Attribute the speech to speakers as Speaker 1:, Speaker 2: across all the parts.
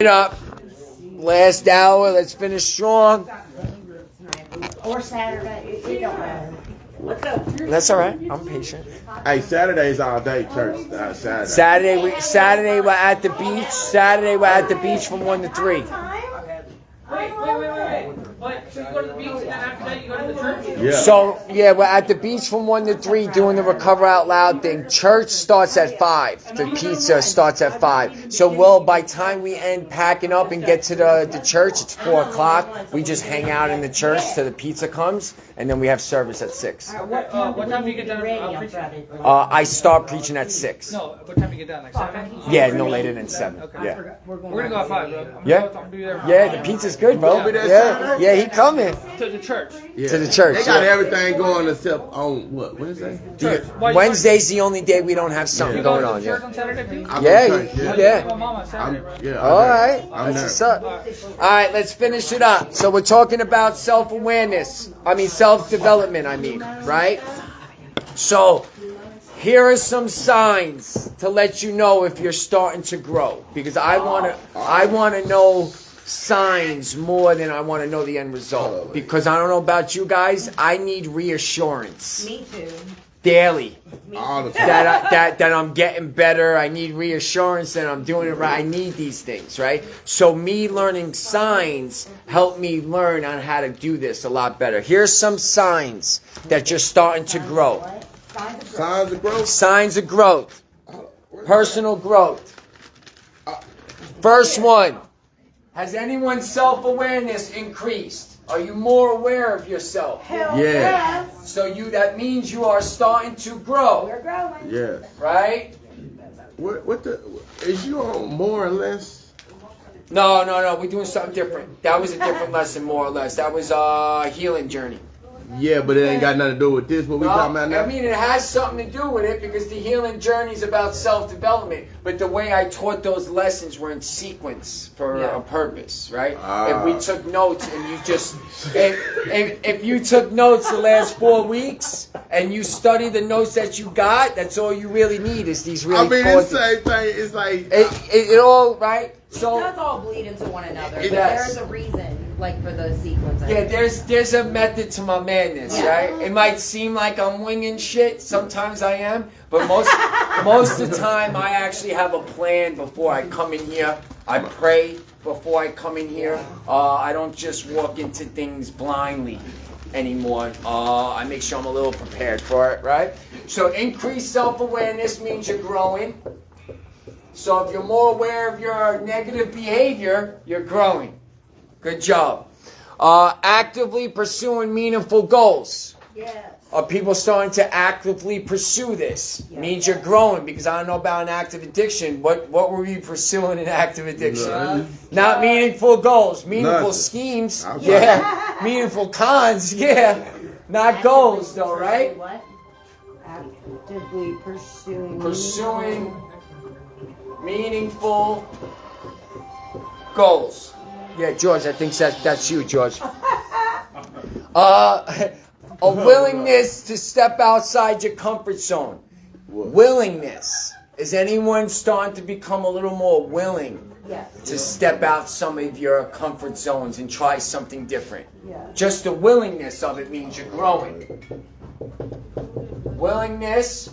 Speaker 1: it up. Last hour. Let's finish strong.
Speaker 2: Or Saturday. It don't matter. Let's go.
Speaker 1: That's all right. I'm patient.
Speaker 3: Hey, Saturday's all day church. Saturday.
Speaker 1: Saturday we're at the beach. Saturday we're at the beach from 1 to 3.
Speaker 4: Wait. So you go to the beach and then after that you go to the church?
Speaker 3: Yeah.
Speaker 1: So yeah, we're at the beach from 1 to 3 doing the Recover Out Loud thing. Church starts at 5. The pizza starts at 5. So by time we end packing up and get to the church, it's 4 o'clock. We just hang out in the church till the pizza comes, and then we have service at 6.
Speaker 4: What time do you get done preaching?
Speaker 1: I start preaching at 6.
Speaker 4: No, what time do you get done? Like 7?
Speaker 1: Yeah, no later than 7.
Speaker 4: Okay.
Speaker 1: Yeah.
Speaker 4: We're gonna go at 5, bro.
Speaker 1: Yeah.
Speaker 4: I'm gonna be there.
Speaker 1: Yeah, the pizza's good, bro. Yeah, he coming
Speaker 4: To the church.
Speaker 1: to the church.
Speaker 3: They got
Speaker 1: yeah.
Speaker 3: everything going except on what? What is that?
Speaker 4: Church. Why-
Speaker 1: Wednesday's the only day we don't have something
Speaker 4: You go
Speaker 1: going
Speaker 4: to
Speaker 1: on.
Speaker 4: the church
Speaker 1: Yeah.
Speaker 4: on Saturday, Pete?
Speaker 3: I'm
Speaker 1: Yeah,
Speaker 3: in church,
Speaker 1: you
Speaker 4: My
Speaker 1: there.
Speaker 4: mom on Saturday, bro.
Speaker 3: Yeah.
Speaker 1: All right,
Speaker 3: I'm
Speaker 1: that's
Speaker 3: there.
Speaker 1: what's up. All right, let's finish it up. So we're talking about self-awareness. Self-development. Right? So here are some signs to let you know if you're starting to grow, because I want to know signs more than I want to know the end result. Because I don't know about you guys, I need reassurance
Speaker 2: Me too.
Speaker 1: daily.
Speaker 3: All the time.
Speaker 1: that I'm getting better. I need reassurance that I'm doing it right. I need these things, right? So me learning signs help me learn on how to do this a lot better. Here's some signs that you're starting to grow.
Speaker 3: Signs of growth.
Speaker 1: Signs of growth. Personal growth. First one. Has anyone's self-awareness increased? Are you more aware of yourself?
Speaker 3: Yeah.
Speaker 1: So that means you are starting to grow,
Speaker 2: We're growing.
Speaker 3: Yeah.
Speaker 1: right?
Speaker 3: What the? Is you on more or less?
Speaker 1: No. We're doing something different. That was a different lesson, more or less. That was a healing journey.
Speaker 3: Yeah, but it ain't got nothing to do with this. What we talking about now?
Speaker 1: It has something to do with it because the healing journey is about self-development. But the way I taught those lessons were in sequence for a purpose, right? If we took notes and you just, if you took notes the last 4 weeks and you study the notes that you got, that's all you really need is these really.
Speaker 3: It's the same thing. It's like
Speaker 1: it all right. So
Speaker 5: It does all bleed into one another.
Speaker 1: It
Speaker 5: But
Speaker 1: does.
Speaker 5: there's a reason, like for the sequence.
Speaker 1: yeah, there's a method to my madness, right? It might seem like I'm winging shit. Sometimes I am, but most of the time I actually have a plan before I come in here. I pray before I come in here. I don't just walk into things blindly anymore. I make sure I'm a little prepared for it, right? So increased self-awareness means you're growing. So if you're more aware of your negative behavior, you're growing. Good job. Actively pursuing meaningful goals.
Speaker 2: Yes.
Speaker 1: Are people starting to actively pursue this? Means you're growing, because I don't know about an active addiction. What were we pursuing in active addiction? Not meaningful goals. Meaningful
Speaker 3: Nothing.
Speaker 1: schemes.
Speaker 3: I'm
Speaker 1: Yeah. Meaningful cons. Yeah. Not goals though, right?
Speaker 2: What? Actively pursuing.
Speaker 1: Pursuing meaningful goals. Yeah, George, I think that's you, George. A willingness to step outside your comfort zone. Willingness. Is anyone starting to become a little more willing
Speaker 2: Yes.
Speaker 1: to step out some of your comfort zones and try something different?
Speaker 2: Yes.
Speaker 1: Just the willingness of it means you're growing. Willingness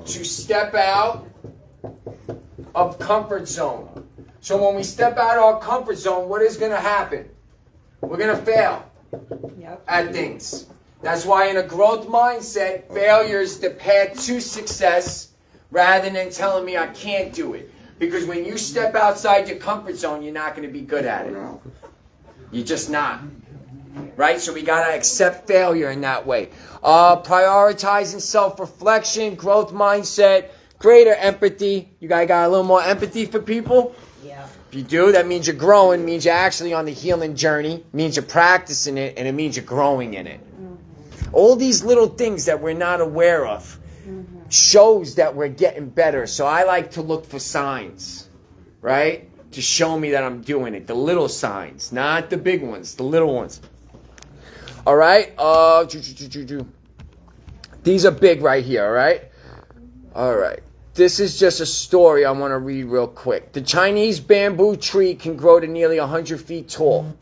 Speaker 1: to step out of comfort zone. So when we step out of our comfort zone, what is going to happen? We're going to fail at things. That's why in a growth mindset, failure is the path to success rather than telling me I can't do it. Because when you step outside your comfort zone, you're not going to be good at it. You're just not. Right? So we got to accept failure in that way. Prioritizing self-reflection, growth mindset, greater empathy. You guys got a little more empathy for people?
Speaker 5: Yeah.
Speaker 1: If you do, that means you're growing, means you're actually on the healing journey, means you're practicing it, and it means you're growing in it. All these little things that we're not aware of shows that we're getting better. So I like to look for signs, right? To show me that I'm doing it. The little signs, not the big ones, the little ones. All right? These are big right here, all right? All right. this is just a story I want to read real quick. The Chinese bamboo tree can grow to nearly 100 feet tall.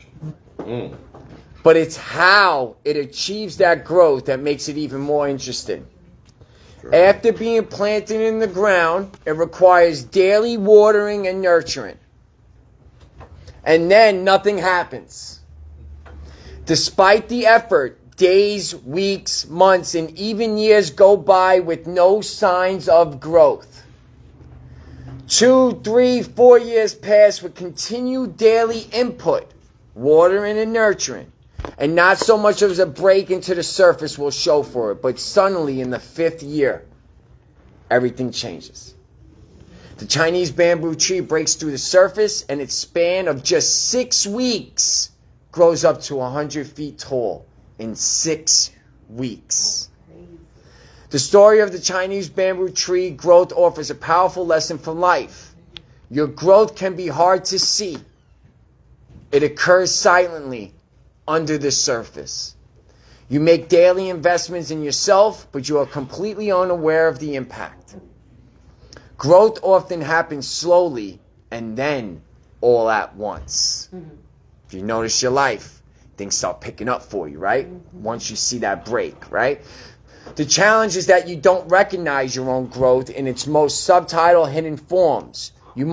Speaker 1: But it's how it achieves that growth that makes it even more interesting. After being planted in the ground, it requires daily watering and nurturing. And then nothing happens. Despite the effort, days, weeks, months, and even years go by with no signs of growth. 2, 3, 4 years pass with continued daily input, watering and nurturing. And not so much as a break into the surface will show for it, but suddenly in the 5th year, everything changes. The Chinese bamboo tree breaks through the surface, and its span of just 6 weeks grows up to 100 feet tall in 6 weeks. The story of the Chinese bamboo tree growth offers a powerful lesson for life. Your growth can be hard to see. It occurs silently under the surface. You make daily investments in yourself, but you are completely unaware of the impact. Growth often happens slowly and then all at once. If you notice your life, things start picking up for you, right? Once you see that break, right? The challenge is that you don't recognize your own growth in its most subtle, hidden forms. You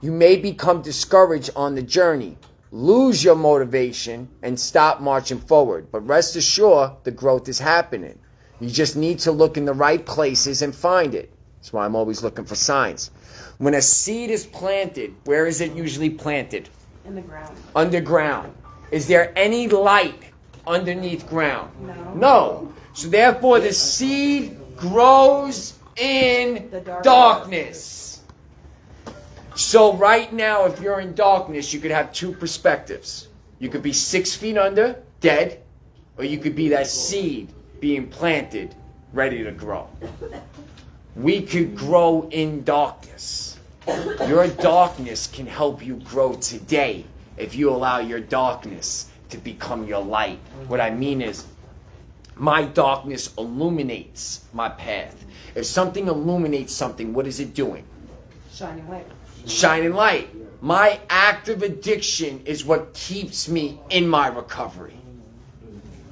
Speaker 1: may become discouraged on the journey, lose your motivation, and stop marching forward. But rest assured, the growth is happening. You just need to look in the right places and find it. That's why I'm always looking for signs. When a seed is planted, where is it usually planted?
Speaker 2: In the ground.
Speaker 1: Underground. Is there any light underneath ground?
Speaker 2: No.
Speaker 1: No. So therefore the seed grows in
Speaker 2: The
Speaker 1: darkness. So right now, if you're in darkness, you could have two perspectives. You could be 6 feet under, dead, or you could be that seed being planted, ready to grow. We could grow in darkness. Your darkness can help you grow today if you allow your darkness to become your light. What I mean is, my darkness illuminates my path. If something illuminates something, what is it doing?
Speaker 2: Shining light.
Speaker 1: Shining light. My active addiction is what keeps me in my recovery.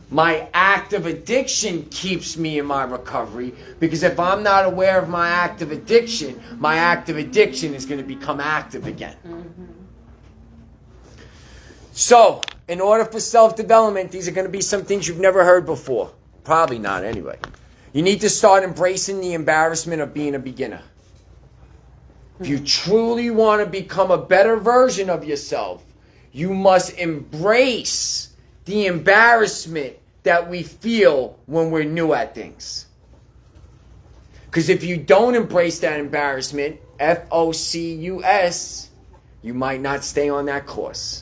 Speaker 1: My active addiction keeps me in my recovery, because if I'm not aware of my active addiction is going to become active again. So, in order for self-development, these are going to be some things you've never heard before. Probably not anyway. You need to start embracing the embarrassment of being a beginner. If you truly want to become a better version of yourself, you must embrace the embarrassment that we feel when we're new at things. Because if you don't embrace that embarrassment, FOCUS, you might not stay on that course.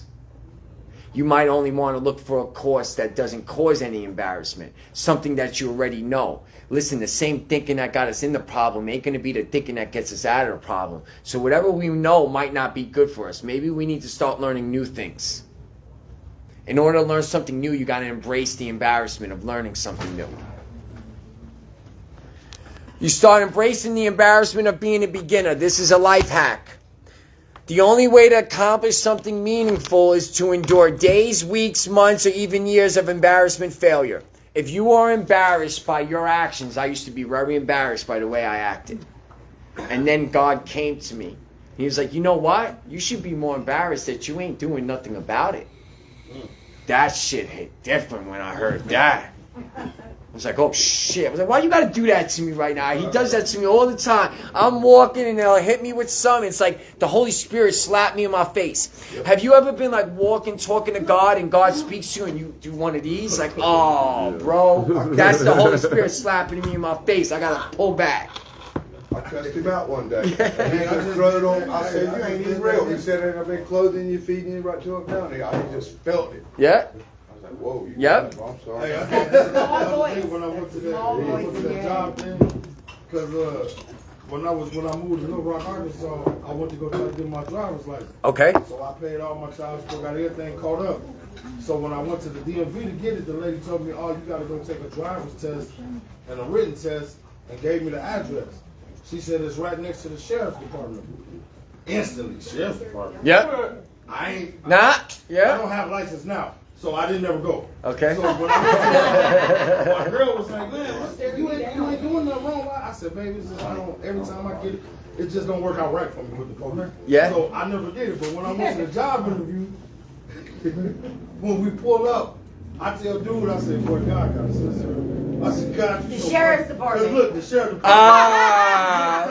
Speaker 1: You might only want to look for a course that doesn't cause any embarrassment, something that you already know. Listen, the same thinking that got us in the problem ain't going to be the thinking that gets us out of the problem. So whatever we know might not be good for us. Maybe we need to start learning new things. In order to learn something new, you got to embrace the embarrassment of learning something new. You start embracing the embarrassment of being a beginner. This is a life hack. The only way to accomplish something meaningful is to endure days, weeks, months, or even years of embarrassment failure. If you are embarrassed by your actions, I used to be very embarrassed by the way I acted. And then God came to me. He was like, you know what? You should be more embarrassed that you ain't doing nothing about it. That shit hit different when I heard that. I was like, oh shit. I was like, why you gotta do that to me right now? He does that to me all the time. I'm walking and they'll hit me with something. It's like the Holy Spirit slapped me in my face. Have you ever been like walking, talking to God, and God speaks to you and you do one of these? Like, oh, bro, that's the Holy Spirit slapping me in my face. I gotta pull back.
Speaker 6: I cussed him out one day. And he just threw it on. I said, you ain't even real. He said, I've been clothing you, feeding you right to up down there. I just felt it.
Speaker 1: Yeah?
Speaker 6: I was like, whoa. You
Speaker 1: Yep.
Speaker 6: I'm sorry.
Speaker 7: Hey, I had the thing when I went to that job thing, because when I moved to Little Rock, Arkansas, I went to go try to get my driver's license.
Speaker 1: Okay.
Speaker 7: So I paid all my child support, got everything caught up. So when I went to the DMV to get it, the lady told me, oh, you got to go take a driver's test and a written test, and gave me the address. She said it's right next to the sheriff's department. Instantly, sheriff's department.
Speaker 1: Yep.
Speaker 7: I ain't.
Speaker 1: Nah.
Speaker 7: I
Speaker 1: Yeah.
Speaker 7: don't have license now, so I didn't ever go.
Speaker 1: Okay.
Speaker 7: So when I went to my girl was like, man, you ain't doing nothing wrong. I said, baby, every time I get it, it just don't work out right for me with the police.
Speaker 1: Yeah.
Speaker 7: So I never did it. But when I went to the job interview, when we pull up, I tell dude, I said, boy, God got us. I said, God,
Speaker 2: The sheriff's department.
Speaker 7: Look, the sheriff's department.
Speaker 1: Ah.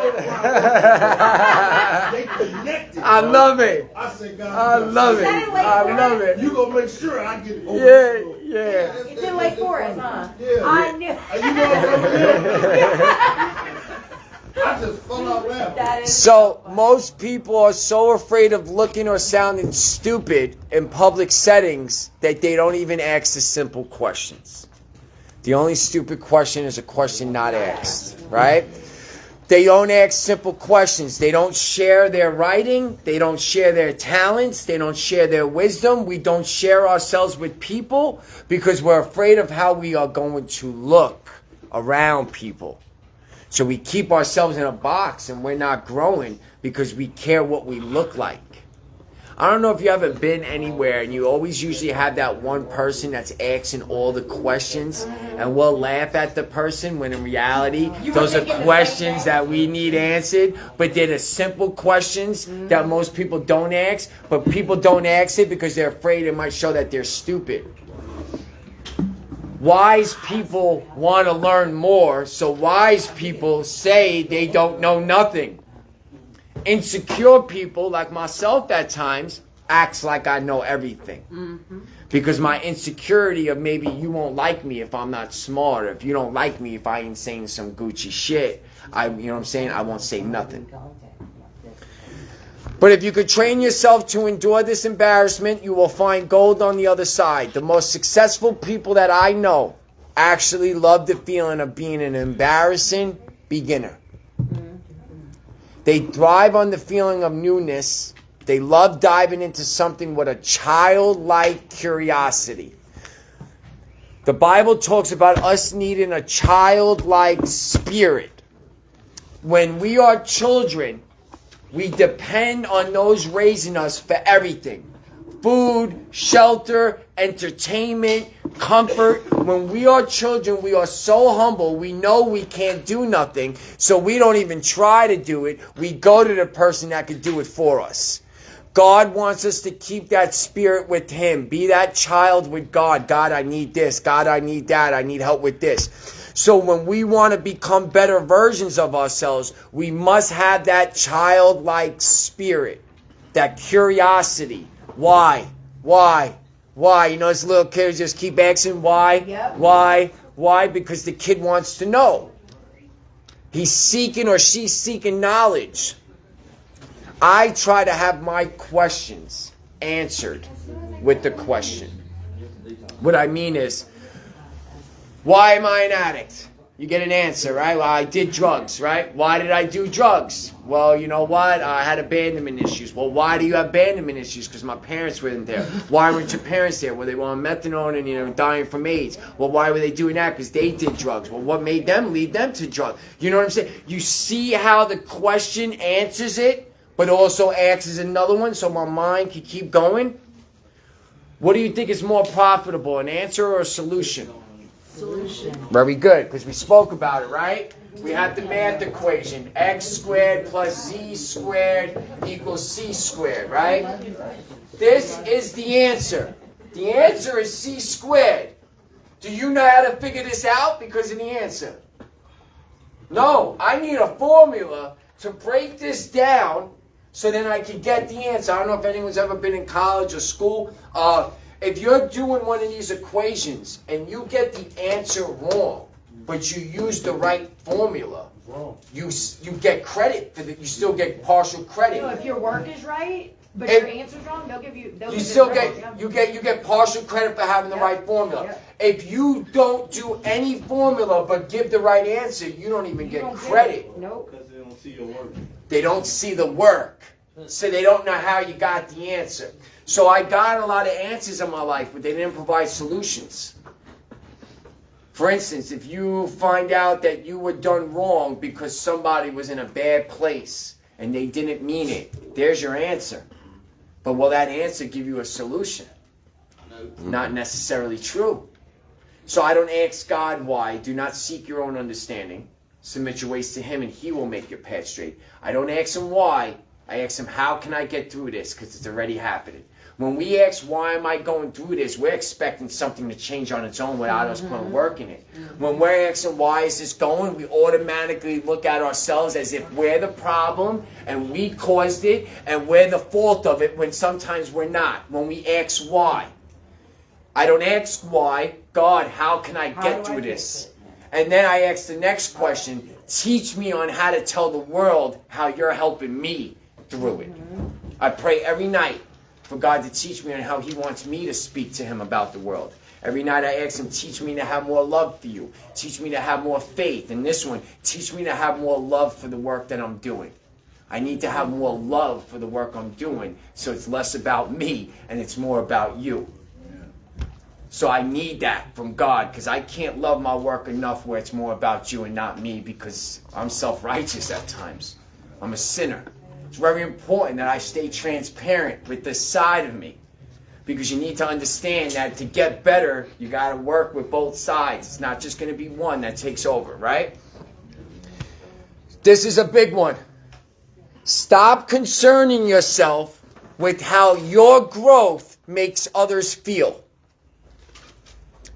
Speaker 7: They connected.
Speaker 1: I love it.
Speaker 7: I said, God,
Speaker 1: I love it. I love it.
Speaker 7: You gonna make sure I get it over.
Speaker 1: Yeah, yeah.
Speaker 2: It's in Lake Forest, huh?
Speaker 7: Yeah.
Speaker 2: I knew.
Speaker 7: And you know what I'm saying? I just fell out laughing.
Speaker 2: That is
Speaker 1: So most people are so afraid of looking or sounding stupid in public settings that they don't even ask the simple questions. The only stupid question is a question not asked, right? They don't ask simple questions. They don't share their writing. They don't share their talents. They don't share their wisdom. We don't share ourselves with people because we're afraid of how we are going to look around people. So we keep ourselves in a box and we're not growing because we care what we look like. I don't know if you ever been anywhere and you always usually have that one person that's asking all the questions and we'll laugh at the person when in reality those are questions that we need answered, but they're the simple questions that most people don't ask, but people don't ask it because they're afraid it might show that they're stupid. Wise people want to learn more, so wise people say they don't know nothing. Insecure people, like myself at times, acts like I know everything. Because my insecurity of maybe you won't like me if I'm not smart, or if you don't like me if I ain't saying some Gucci shit, you know what I'm saying? I won't say nothing. But if you could train yourself to endure this embarrassment, you will find gold on the other side. The most successful people that I know actually love the feeling of being an embarrassing beginner. They thrive on the feeling of newness. They love diving into something with a childlike curiosity. The Bible talks about us needing a childlike spirit. When we are children, we depend on those raising us for everything. Food, shelter, entertainment, comfort. When we are children, we are so humble. We know we can't do nothing, so we don't even try to do it. We go to the person that can do it for us. God wants us to keep that spirit with Him. Be that child with God. God, I need this. God, I need that. I need help with this. So when we want to become better versions of ourselves, we must have that childlike spirit, that curiosity. Why? Why? Why? You know, this little kid just keep asking why?
Speaker 2: Yep.
Speaker 1: Why? Why? Because the kid wants to know. He's seeking or she's seeking knowledge. I try to have my questions answered with the question. What I mean is, why am I an addict? You get an answer, right? Well, I did drugs, right? Why did I do drugs? Well, you know what? I had abandonment issues. Well, why do you have abandonment issues? Because my parents weren't there. Why weren't your parents there? Well, they were on methadone and, dying from AIDS. Well, why were they doing that? Because they did drugs. Well, what made them lead them to drugs? You know what I'm saying? You see how the question answers it, but also asks another one so my mind can keep going? What do you think is more profitable, an answer or a solution?
Speaker 2: solution.
Speaker 1: Very good, because we spoke about it, right? We have the math equation. X squared plus Z squared equals C squared, right? This is the answer. The answer is C squared. Do you know how to figure this out because of the answer? No, I need a formula to break this down so then I can get the answer. I don't know if anyone's ever been in college or school. If you're doing one of these equations and you get the answer wrong, but you use the right formula, you get credit for that. You still get partial credit.
Speaker 2: So if your work is right, but
Speaker 1: And
Speaker 2: your answer's wrong, they'll give you.
Speaker 1: You still get you get partial credit for having the right formula.
Speaker 2: Yep.
Speaker 1: If you don't do any formula but give the right answer, you don't even
Speaker 2: You
Speaker 1: get
Speaker 2: don't
Speaker 1: credit.
Speaker 2: Nope.
Speaker 7: Because they don't see your work.
Speaker 1: They don't see the work, so they don't know how you got the answer. So I got a lot of answers in my life, but they didn't provide solutions. For instance, if you find out that you were done wrong because somebody was in a bad place and they didn't mean it, there's your answer. But will that answer give you a solution? Not necessarily true. So I don't ask God why. Do not seek your own understanding. Submit your ways to him and he will make your path straight. I don't ask him why. I ask him, how can I get through this? Because it's already happening. When we ask, why am I going through this? We're expecting something to change on its own without us putting work in it. When we're asking, why is this going? We automatically look at ourselves as if we're the problem and we caused it and we're the fault of it when sometimes we're not. When we ask why. I don't ask why. God, how can I get through this? And then I ask the next question, teach me on how to tell the world how you're helping me through it. I pray every night for God to teach me on how he wants me to speak to him about the world. Every night I ask him, teach me to have more love for you. Teach me to have more faith. And this one, teach me to have more love for the work that I'm doing. I need to have more love for the work I'm doing so it's less about me and it's more about you. So I need that from God because I can't love my work enough where it's more about you and not me because I'm self-righteous at times. I'm a sinner. It's very important that I stay transparent with this side of me because you need to understand that to get better, you got to work with both sides. It's not just going to be one that takes over, right? This is a big one. Stop concerning yourself with how your growth makes others feel.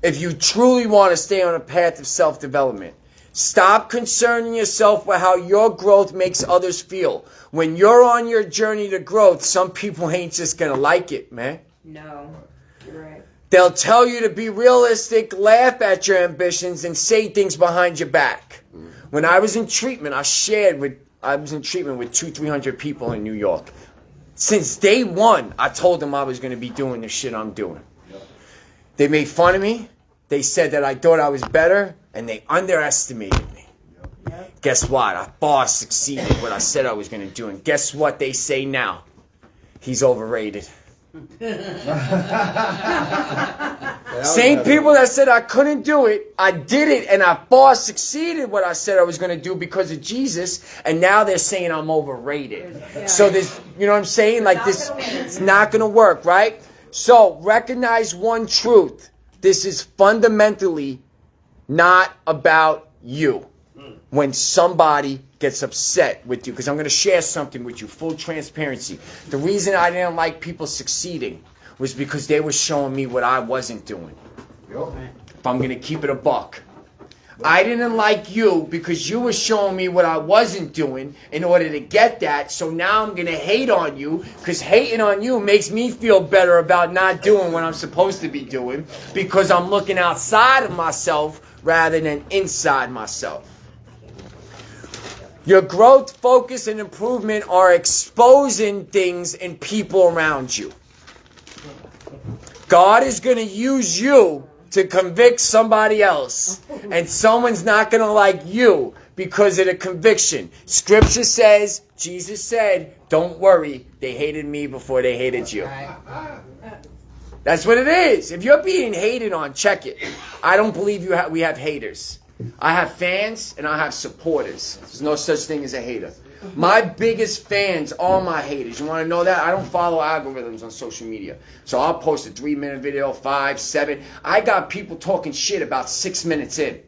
Speaker 1: If you truly want to stay on a path of self-development, stop concerning yourself with how your growth makes others feel. When you're on your journey to growth, some people ain't just going to like it, man.
Speaker 5: No, you're right.
Speaker 1: They'll tell you to be realistic, laugh at your ambitions, and say things behind your back. When I was in treatment, I was in treatment with 200-300 people in New York. Since day one, I told them I was going to be doing the shit I'm doing. They made fun of me. They said that I thought I was better, and they underestimated me. Guess what? I far succeeded what I said I was going to do. And guess what they say now? He's overrated. Same people that said I couldn't do it, I did it, and I far succeeded what I said I was going to do because of Jesus, and now they're saying I'm overrated. So this, you know what I'm saying? Like this, it's not going to work, right? So recognize one truth. This is fundamentally not about you. When somebody gets upset with you, because I'm going to share something with you, full transparency. The reason I didn't like people succeeding was because they were showing me what I wasn't doing. If I'm going to keep it a buck. I didn't like you because you were showing me what I wasn't doing in order to get that. So now I'm going to hate on you because hating on you makes me feel better about not doing what I'm supposed to be doing because I'm looking outside of myself rather than inside myself. Your growth, focus, and improvement are exposing things in people around you. God is going to use you to convict somebody else. And someone's not going to like you because of the conviction. Scripture says, Jesus said, don't worry, they hated me before they hated you. That's what it is. If you're being hated on, check it. I don't believe we have haters. I have fans and I have supporters. There's no such thing as a hater. My biggest fans are my haters. You want to know that? I don't follow algorithms on social media. So I'll post a 3-minute video, 5, 7. I got people talking shit about 6 minutes in.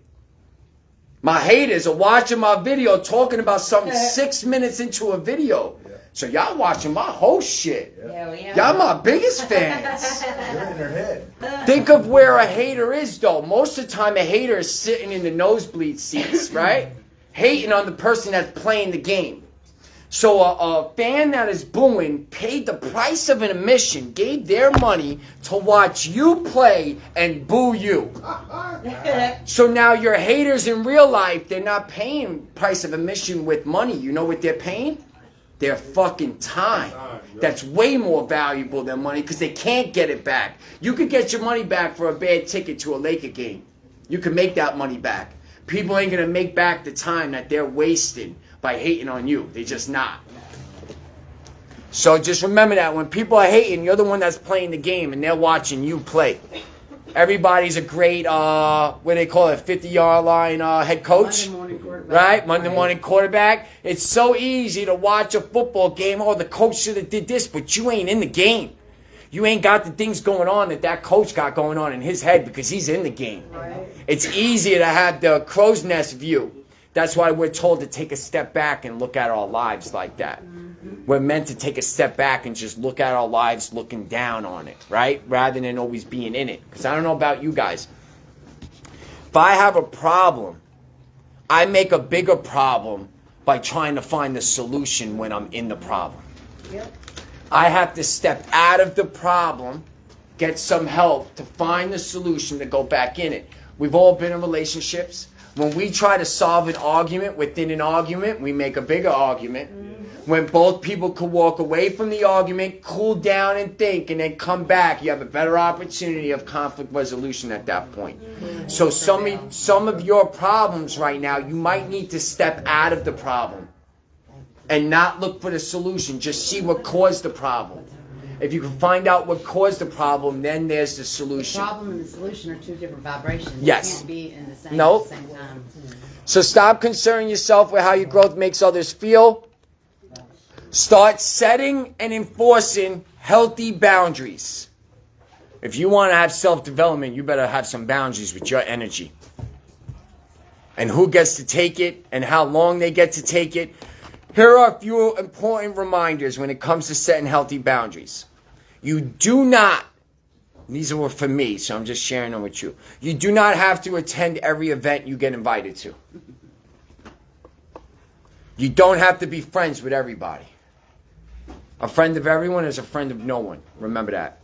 Speaker 1: My haters are watching my video talking about something 6 minutes into a video. So y'all watching my whole shit. Y'all my biggest fans.
Speaker 6: They're in their head.
Speaker 1: Think of where a hater is, though. Most of the time, a hater is sitting in the nosebleed seats, right? Hating on the person that's playing the game. So a fan that is booing paid the price of an admission, gave their money to watch you play and boo you. So now your haters in real life, they're not paying price of admission with money. You know what they're paying? Their fucking time. That's way more valuable than money because they can't get it back. You could get your money back for a bad ticket to a Laker game. You can make that money back. People ain't going to make back the time that they're wasting by hating on you. They're just not. So just remember that when people are hating, you're the one that's playing the game and they're watching you play. Everybody's a great, what do they call it, 50-yard line head coach.
Speaker 2: Monday morning quarterback.
Speaker 1: Right? Monday morning quarterback. It's so easy to watch a football game. Oh, the coach should have did this, but you ain't in the game. You ain't got the things going on that coach got going on in his head because he's in the game.
Speaker 2: Right.
Speaker 1: It's easier to have the crow's nest view. That's why we're told to take a step back and look at our lives like that. We're meant to take a step back and just look at our lives looking down on it, right? Rather than always being in it. Because I don't know about you guys. If I have a problem, I make a bigger problem by trying to find the solution when I'm in the problem.
Speaker 2: Yep.
Speaker 1: I have to step out of the problem, get some help to find the solution to go back in it. We've all been in relationships. When we try to solve an argument within an argument, we make a bigger argument. When both people could walk away from the argument, cool down and think, and then come back, you have a better opportunity of conflict resolution at that point. So some of your problems right now, you might need to step out of the problem and not look for the solution. Just see what caused the problem. If you can find out what caused the problem, then there's the
Speaker 2: The
Speaker 1: solution.
Speaker 2: problem and the solution are two different vibrations.
Speaker 1: Yes.
Speaker 2: They can't be in the same
Speaker 1: Nope.
Speaker 2: at the same time.
Speaker 1: So stop concerning yourself with how your growth makes others feel. Start setting and enforcing healthy boundaries. If you want to have self-development, you better have some boundaries with your energy. And who gets to take it and how long they get to take it. Here are a few important reminders when it comes to setting healthy boundaries. You do not, these were for me, so I'm just sharing them with you. You do not have to attend every event you get invited to. You don't have to be friends with everybody. A friend of everyone is a friend of no one. Remember that.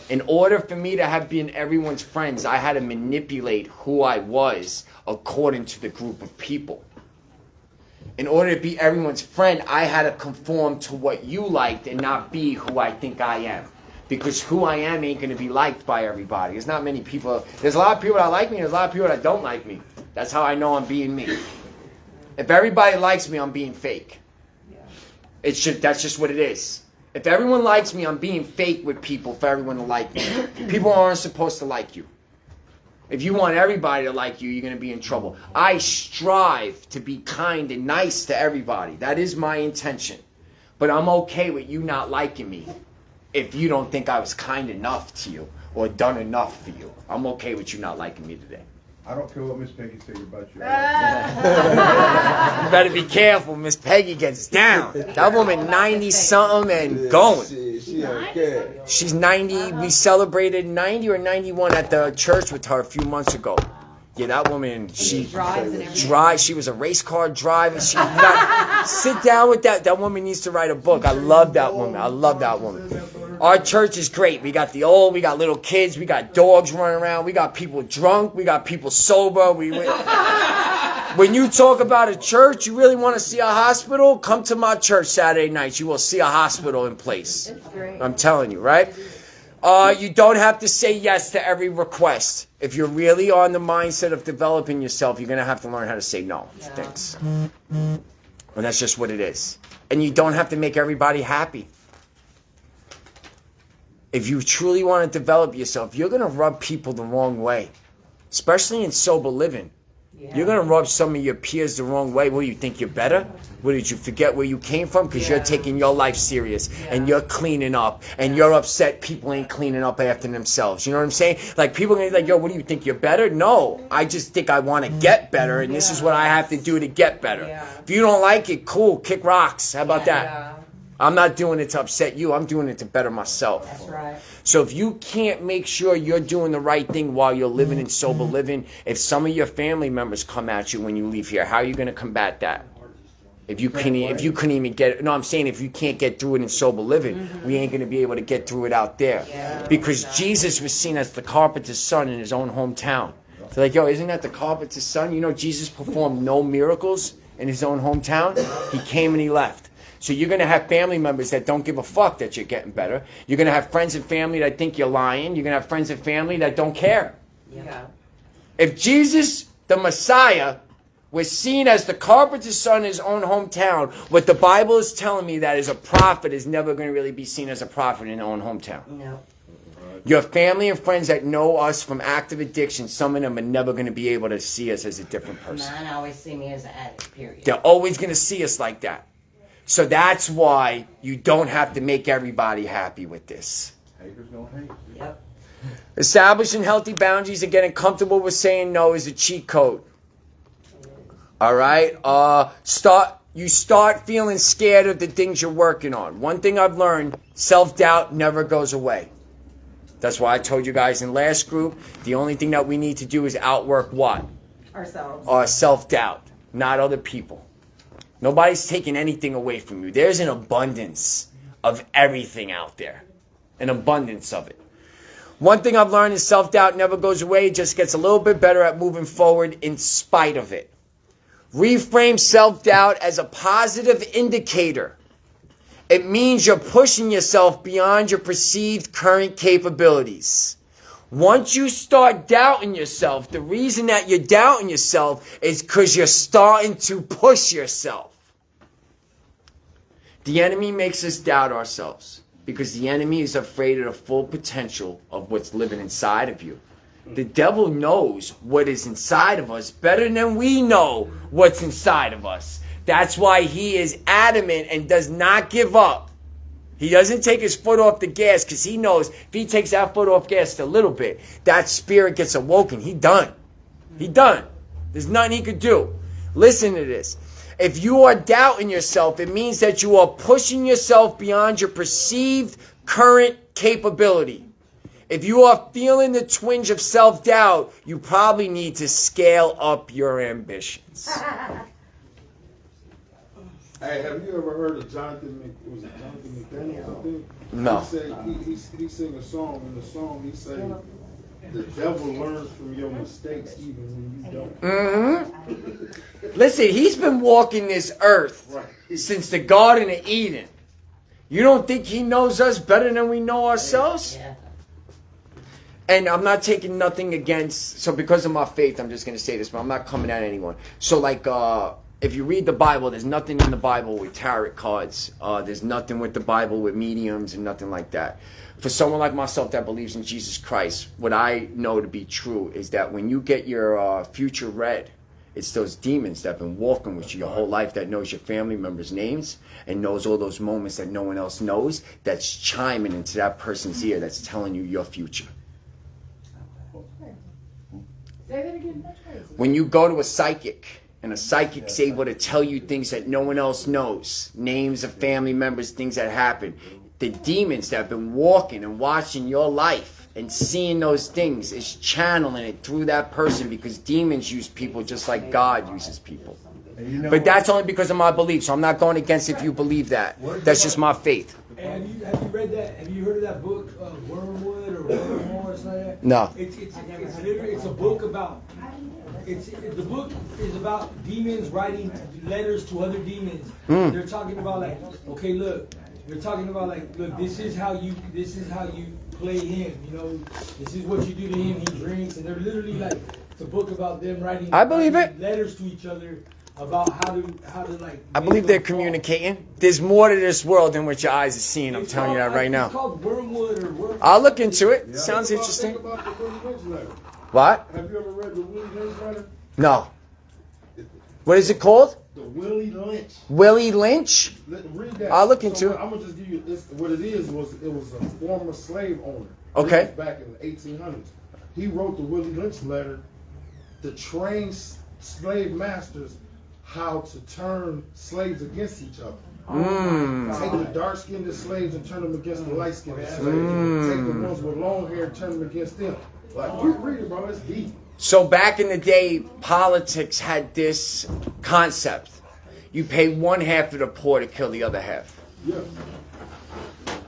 Speaker 1: In order for me to have been everyone's friends, I had to manipulate who I was according to the group of people. In order to be everyone's friend, I had to conform to what you liked and not be who I think I am. Because who I am ain't going to be liked by everybody. There's not many people. There's a lot of people that like me. There's a lot of people that don't like me. That's how I know I'm being me. If everybody likes me, I'm being fake. That's just what it is. If everyone likes me, I'm being fake with people for everyone to like me. People aren't supposed to like you. If you want everybody to like you, you're going to be in trouble. I strive to be kind and nice to everybody. That is my intention. But I'm okay with you not liking me if you don't think I was kind enough to you or done enough for you. I'm okay with you not liking me today.
Speaker 6: I don't care what Miss Peggy said about you.
Speaker 1: You better be careful. Miss Peggy gets down. That woman 90-something and going.
Speaker 3: She don't care.
Speaker 1: She's 90. We celebrated 90 or 91 at the church with her a few months ago. Yeah, that woman, she
Speaker 2: drives and everything.
Speaker 1: drives. She was a race car driver. She sit down with that. That woman needs to write a book. I love that woman. I love that woman. Our church is great. We got the old, we got little kids, we got dogs running around, we got people drunk, we got people sober. When you talk about a church, you really want to see a hospital? Come to my church Saturday nights. You will see a hospital in place. I'm telling you, right? You don't have to say yes to every request. If you're really on the mindset of developing yourself, you're going to have to learn how to say no to things. And that's just what it is. And you don't have to make everybody happy. If you truly want to develop yourself, you're going to rub people the wrong way, especially in sober living. You're going to rub some of your peers the wrong way. What, do you think you're better? What, did you forget where you came from? Because you're taking your life serious and you're cleaning up and you're upset people ain't cleaning up after themselves. You know what I'm saying? Like, people are going to be like, yo, what do you think, you're better? No, I just think I want to get better, and this is what I have to do to get better. If you don't like it, cool, kick rocks. How about that? I'm not doing it to upset you. I'm doing it to better myself.
Speaker 2: That's right.
Speaker 1: So if you can't make sure you're doing the right thing while you're living in sober living, if some of your family members come at you when you leave here, how are you going to combat that? If you couldn't even get it, no, I'm saying if you can't get through it in sober living, we ain't going to be able to get through it out there. Because Jesus was seen as the carpenter's son in his own hometown. So like, yo, isn't that the carpenter's son? You know, Jesus performed no miracles in his own hometown. He came and he left. So you're going to have family members that don't give a fuck that you're getting better. You're going to have friends and family that think you're lying. You're going to have friends and family that don't care. If Jesus, the Messiah, we're seen as the carpenter's son in his own hometown. What the Bible is telling me that is a prophet is never going to really be seen as a prophet in their own hometown.
Speaker 2: No.
Speaker 1: Your family and friends that know us from active addiction, some of them are never going to be able to see us as a different person.
Speaker 2: Mine always see me as an addict, period.
Speaker 1: They're always going to see us like that. So that's why you don't have to make everybody happy with this.
Speaker 6: Haters gonna hate.
Speaker 2: Yep.
Speaker 1: Establishing healthy boundaries and getting comfortable with saying no is a cheat code. All right? You start feeling scared of the things you're working on. One thing I've learned, self-doubt never goes away. That's why I told you guys in last group, the only thing that we need to do is outwork what?
Speaker 5: Ourselves.
Speaker 1: Our self-doubt, not other people. Nobody's taking anything away from you. There's an abundance of everything out there. An abundance of it. One thing I've learned is self-doubt never goes away. It just gets a little bit better at moving forward in spite of it. Reframe self-doubt as a positive indicator. It means you're pushing yourself beyond your perceived current capabilities. Once you start doubting yourself, the reason that you're doubting yourself is because you're starting to push yourself. The enemy makes us doubt ourselves because the enemy is afraid of the full potential of what's living inside of you. The devil knows what is inside of us better than we know what's inside of us. That's why he is adamant and does not give up. He doesn't take his foot off the gas because he knows if he takes that foot off gas a little bit, that spirit gets awoken. He done. He done. There's nothing he could do. Listen to this. If you are doubting yourself, it means that you are pushing yourself beyond your perceived current capability. If you are feeling the twinge of self-doubt, you probably need to scale up your ambitions.
Speaker 7: Hey, have you ever heard of Jonathan McDaniels, I think?
Speaker 1: No.
Speaker 7: He said he sing a song. In the song, he said, "The devil learns from your mistakes even when you don't."
Speaker 1: Mm-hmm. Listen, he's been walking this earth since the Garden of Eden. You don't think he knows us better than we know ourselves?
Speaker 2: Yeah.
Speaker 1: And I'm not taking nothing against, so because of my faith, I'm just going to say this, but I'm not coming at anyone. So like, if you read the Bible, there's nothing in the Bible with tarot cards. There's nothing with the Bible with mediums and nothing like that. For someone like myself that believes in Jesus Christ, what I know to be true is that when you get your future read, it's those demons that have been walking with you your whole life that knows your family members' names and knows all those moments that no one else knows, that's chiming into that person's ear that's telling you your future. When you go to a psychic, and a psychic's able to tell you things that no one else knows, names of family members, things that happen, the demons that have been walking and watching your life and seeing those things is channeling it through that person, because demons use people just like God uses people. But that's only because of my belief, so I'm not going against if you believe that. That's just my faith.
Speaker 8: And have you read that? Have you heard of that book, Wormwood or Wormhole or something like that?
Speaker 1: No.
Speaker 8: It's a book about. The book is about demons writing letters to other demons. They're talking about like, okay, look. They're talking about like, look, this is how you play him. You know, this is what you do to him. He drinks, and they're literally like, it's a book about them writing.
Speaker 1: I believe it.
Speaker 8: Letters to each other. About how to like.
Speaker 1: I believe they're communicating. There's more to this world than what your eyes are seeing. I'm telling you that right now.
Speaker 8: It's called Wormwood or Wormwood.
Speaker 1: I'll look into it. Sounds interesting.
Speaker 7: Think about the Willie Lynch letter.
Speaker 1: What?
Speaker 7: Have you ever read the Willie Lynch letter?
Speaker 1: No. What is it called?
Speaker 7: The Willie Lynch.
Speaker 1: Willie Lynch?
Speaker 7: Read that.
Speaker 1: I'll look into it.
Speaker 7: I'm gonna just give you this. What it is was it was a former slave owner.
Speaker 1: Okay.
Speaker 7: This was back in the 1800s. He wrote the Willie Lynch letter to train slave masters how to turn slaves against each other. Take the dark-skinned slaves and turn them against the light-skinned slaves. Take the ones with long hair and turn them against them. Like, read it, bro. It's deep.
Speaker 1: So back in the day, politics had this concept. You pay one half of the poor to kill the other half.
Speaker 7: Yeah.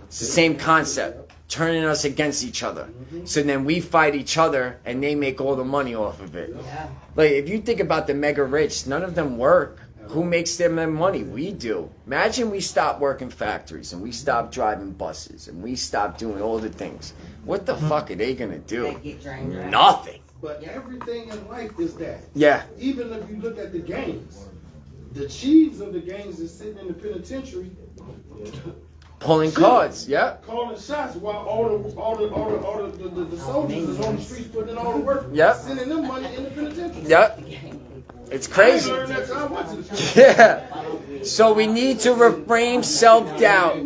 Speaker 1: It's the same concept. Turning us against each other. So then we fight each other and they make all the money off of it.
Speaker 2: Yeah.
Speaker 1: Like, if you think about the mega rich, none of them work. Who makes them their money? We do. Imagine we stop working factories and we stop driving buses and we stop doing all the things. What the fuck are they gonna do?
Speaker 2: They get drained out.
Speaker 1: Nothing.
Speaker 7: But everything in life is that.
Speaker 1: Yeah.
Speaker 7: Even if you look at the gangs, the chiefs of the gangs is sitting in the penitentiary
Speaker 1: Pulling cards. Yeah.
Speaker 7: calling shots while all the soldiers is on the streets putting in all the work,
Speaker 1: Yeah.
Speaker 7: sending them money in the penitentiary.
Speaker 1: Yeah. It's crazy.
Speaker 7: I learned that time I went to the penitentiary.
Speaker 1: Yeah. So we need to reframe self-doubt.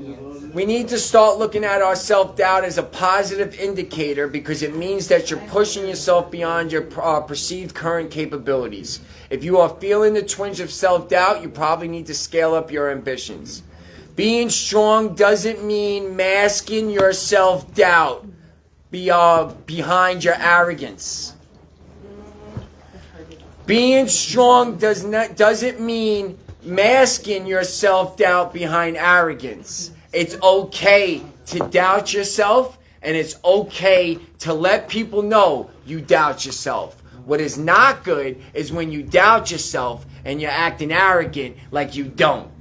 Speaker 1: We need to start looking at our self-doubt as a positive indicator because it means that you're pushing yourself beyond your perceived current capabilities. If you are feeling the twinge of self-doubt, you probably need to scale up your ambitions. Being strong doesn't mean masking your self-doubt behind your arrogance. Being strong doesn't mean masking your self-doubt behind arrogance. It's okay to doubt yourself, and it's okay to let people know you doubt yourself. What is not good is when you doubt yourself and you're acting arrogant like you don't.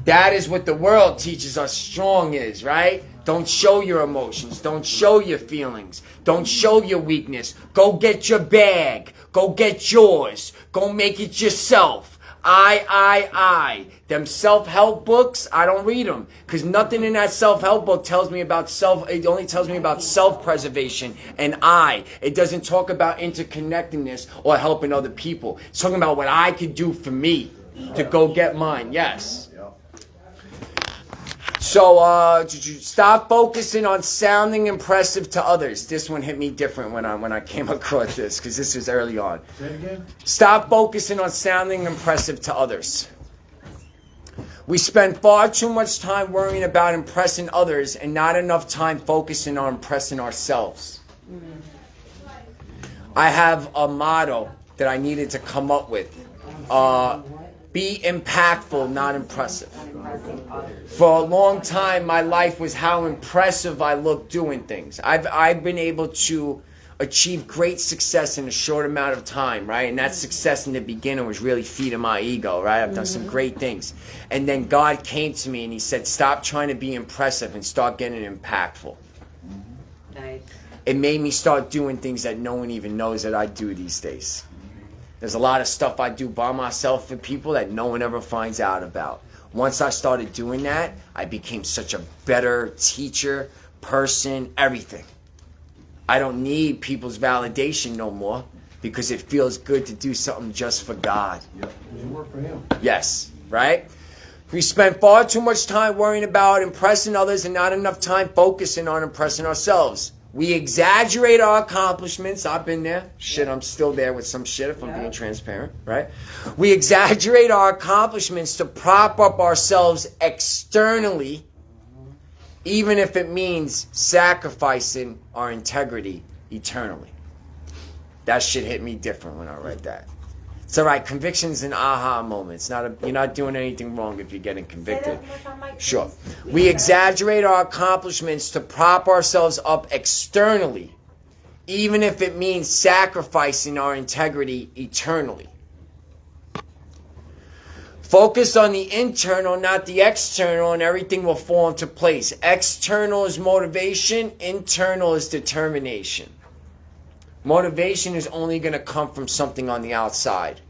Speaker 1: That is what the world teaches us strong is, right? Don't show your emotions. Don't show your feelings. Don't show your weakness. Go get your bag. Go get yours. Go make it yourself. I. Them self-help books, I don't read them. Because nothing in that self-help book tells me about it only tells me about self-preservation and I. It doesn't talk about interconnectedness or helping other people. It's talking about what I could do for me to go get mine. Yes. So stop focusing on sounding impressive to others. This one hit me different when I came across this because this was early on.
Speaker 6: Say it again.
Speaker 1: Stop focusing on sounding impressive to others. We spend far too much time worrying about impressing others and not enough time focusing on impressing ourselves. I have a motto that I needed to come up with. Be impactful, not impressive. For a long time, my life was how impressive I looked doing things. I've been able to achieve great success in a short amount of time, right? And that success in the beginning was really feeding my ego, right? I've done some great things. And then God came to me and he said, stop trying to be impressive and start getting impactful.
Speaker 2: Nice.
Speaker 1: It made me start doing things that no one even knows that I do these days. There's a lot of stuff I do by myself for people that no one ever finds out about. Once I started doing that, I became such a better teacher, person, everything. I don't need people's validation no more because it feels good to do something just for God.
Speaker 6: Yep. You work for him.
Speaker 1: Yes, right? We spend far too much time worrying about impressing others and not enough time focusing on impressing ourselves. We exaggerate our accomplishments. I've been there. Shit, I'm still there with some shit if I'm being transparent, right? We exaggerate our accomplishments to prop up ourselves externally, even if it means sacrificing our integrity eternally. That shit hit me different when I read that. It's all right. Conviction's an aha moment. It's not you're not doing anything wrong if you're getting convicted. Sure. We exaggerate our accomplishments to prop ourselves up externally, even if it means sacrificing our integrity eternally. Focus on the internal, not the external, and everything will fall into place. External is motivation. Internal is determination. Motivation is only going to come from something on the outside.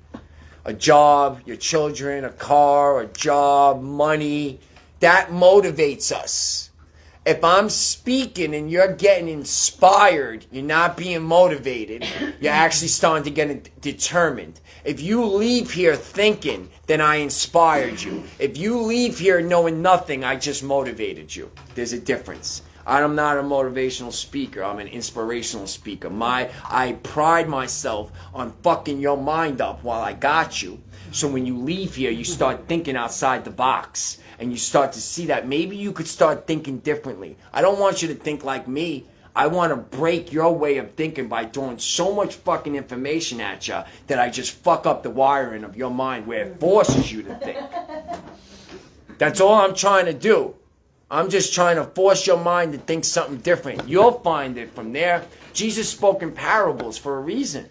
Speaker 1: A job, your children, a car, a job, money. That motivates us. If I'm speaking and you're getting inspired, you're not being motivated. You're actually starting to get determined. If you leave here thinking, then I inspired you. If you leave here knowing nothing, I just motivated you. There's a difference. I'm not a motivational speaker. I'm an inspirational speaker. I pride myself on fucking your mind up while I got you. So when you leave here, you start thinking outside the box. And you start to see that maybe you could start thinking differently. I don't want you to think like me. I want to break your way of thinking by throwing so much fucking information at you that I just fuck up the wiring of your mind where it forces you to think. That's all I'm trying to do. I'm just trying to force your mind to think something different. You'll find it from there. Jesus spoke in parables for a reason.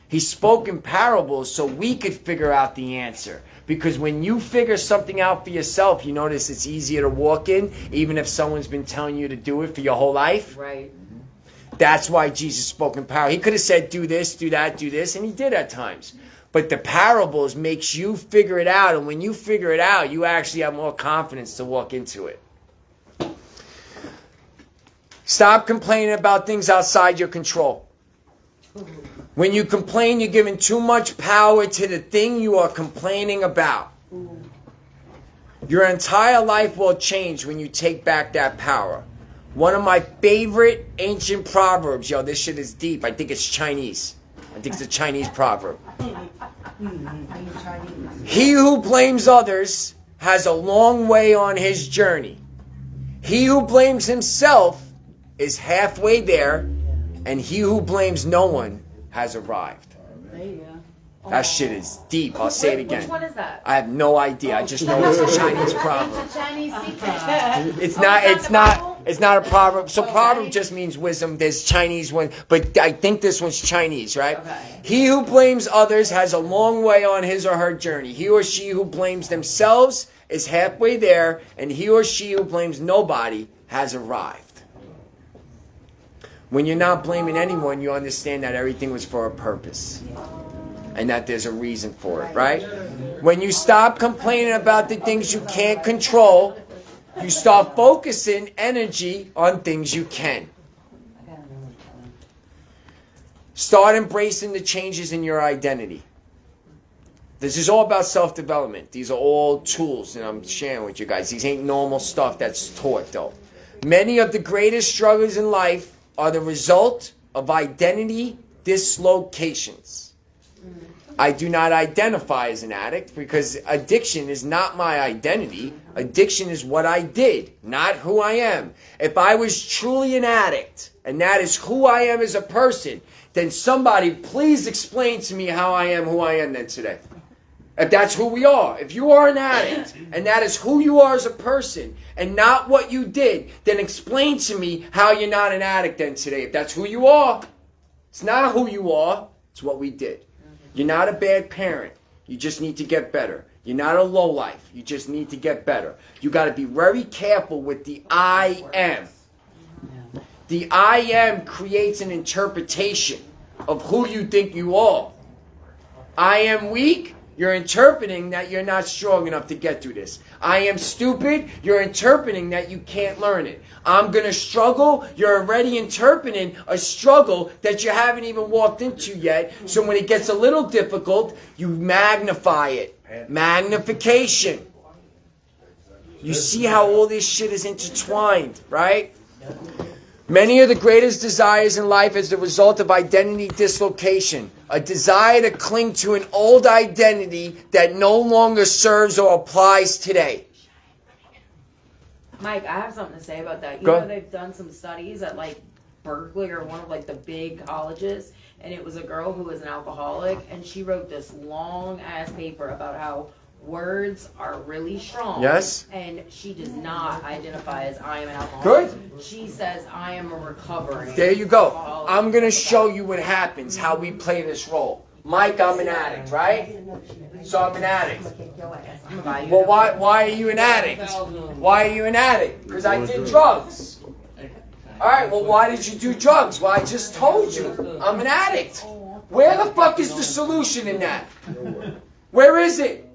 Speaker 1: He spoke in parables so we could figure out the answer. Because when you figure something out for yourself, you notice it's easier to walk in, even if someone's been telling you to do it for your whole life.
Speaker 2: Right.
Speaker 1: That's why Jesus spoke in power. He could have said, do this, do that, do this, and he did at times. But the parables makes you figure it out, and when you figure it out, you actually have more confidence to walk into it. Stop complaining about things outside your control. When you complain, you're giving too much power to the thing you are complaining about. Your entire life will change when you take back that power. One of my favorite ancient proverbs, yo, this shit is deep. I think it's Chinese. I think it's a Chinese proverb. He who blames others has a long way on his journey. He who blames himself is halfway there, and he who blames no one has arrived.
Speaker 2: There you go.
Speaker 1: That shit is deep. I'll say it again.
Speaker 5: Which one is that?
Speaker 1: I have no idea. I just know it's a Chinese proverb.
Speaker 2: It's a Chinese secret.
Speaker 1: It's not a proverb. So proverb just means wisdom. There's Chinese one, but I think this one's Chinese, right?
Speaker 5: Okay.
Speaker 1: He who blames others has a long way on his or her journey. He or she who blames themselves is halfway there, and he or she who blames nobody has arrived. When you're not blaming anyone, you understand that everything was for a purpose. And that there's a reason for it, right? When you stop complaining about the things you can't control, you start focusing energy on things you can. Start embracing the changes in your identity. This is all about self-development. These are all tools that I'm sharing with you guys. These ain't normal stuff that's taught, though. Many of the greatest struggles in life are the result of identity dislocations. I do not identify as an addict because addiction is not my identity. Addiction is what I did, not who I am. If I was truly an addict, and that is who I am as a person, then somebody please explain to me how I am who I am then today. If that's who we are. If you are an addict, and that is who you are as a person, and not what you did, then explain to me how you're not an addict then today. If that's who you are, it's not who you are, it's what we did. You're not a bad parent. You just need to get better. You're not a lowlife. You just need to get better. You got to be very careful with the I am. The I am creates an interpretation of who you think you are. I am weak. You're interpreting that you're not strong enough to get through this. I am stupid. You're interpreting that you can't learn it. I'm going to struggle. You're already interpreting a struggle that you haven't even walked into yet. So when it gets a little difficult, you magnify it. Magnification. You see how all this shit is intertwined, right? Many of the greatest desires in life is the result of identity dislocation. A desire to cling to an old identity that no longer serves or applies today.
Speaker 5: Mike, I have something to say about that. You
Speaker 1: Go
Speaker 5: know
Speaker 1: ahead.
Speaker 5: they've done some studies at like Berkeley or one of like the big colleges, and it was a girl who was an alcoholic, and she wrote this long ass paper about how words are really strong.
Speaker 1: Yes.
Speaker 5: And she does not identify as I am an alcoholic.
Speaker 1: Good.
Speaker 5: She says I am a recovering.
Speaker 1: There you go.
Speaker 5: alcoholic.
Speaker 1: I'm going to show you what happens, how we play this role. Mike, I'm an addict, right? So I'm an addict.
Speaker 5: I'm gonna buy you
Speaker 1: Well,
Speaker 5: another
Speaker 1: why are you an addict? Why are you an addict? Because I did drugs. All right, well, why did you do drugs? Well, I just told you. I'm an addict. Where the fuck is the solution in that? Where is it?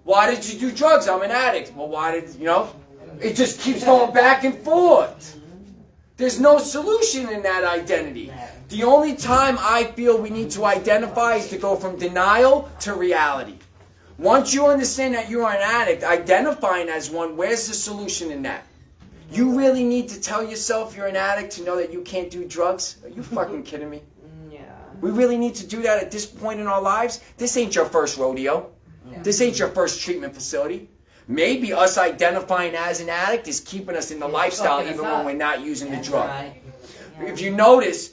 Speaker 1: Why did you do drugs? I'm an addict. Well, why did, it just keeps going back and forth. There's no solution in that identity. The only time I feel we need to identify is to go from denial to reality. Once you understand that you are an addict, identifying as one, where's the solution in that? You really need to tell yourself you're an addict to know that you can't do drugs? Are you fucking kidding me?
Speaker 5: Yeah.
Speaker 1: We really need to do that at this point in our lives? This ain't your first rodeo. This ain't your first treatment facility. Maybe us identifying as an addict is keeping us in the lifestyle even when we're not using the drug.
Speaker 5: Right.
Speaker 1: If you notice,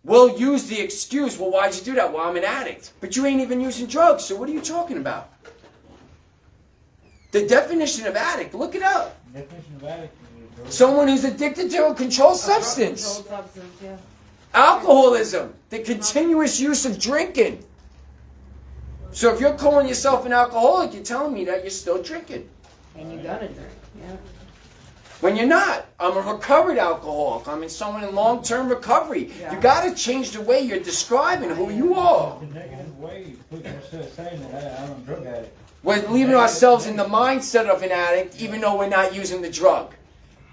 Speaker 1: we'll use the excuse, well, why'd you do that? Well, I'm an addict. But you ain't even using drugs, so what are you talking about? The definition of addict, look it up. Someone who's addicted to a controlled substance.
Speaker 5: Controlled substance, yeah.
Speaker 1: Alcoholism, the continuous use of drinking. So if you're calling yourself an alcoholic, you're telling me that you're still drinking.
Speaker 5: And you gotta drink, yeah.
Speaker 1: When you're not. I'm a recovered alcoholic. I'm someone in long-term recovery. You got to change the way you're describing who you are.
Speaker 9: The negative way, instead of saying that I'm a drug addict.
Speaker 1: We're leaving ourselves in the mindset of an addict, even though we're not using the drug.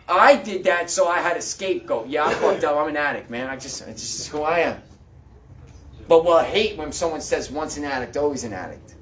Speaker 1: I did that, so I had a scapegoat. Yeah, I fucked up. I'm an addict, man. It's just who I am. But we'll hate when someone says once an addict, always an addict.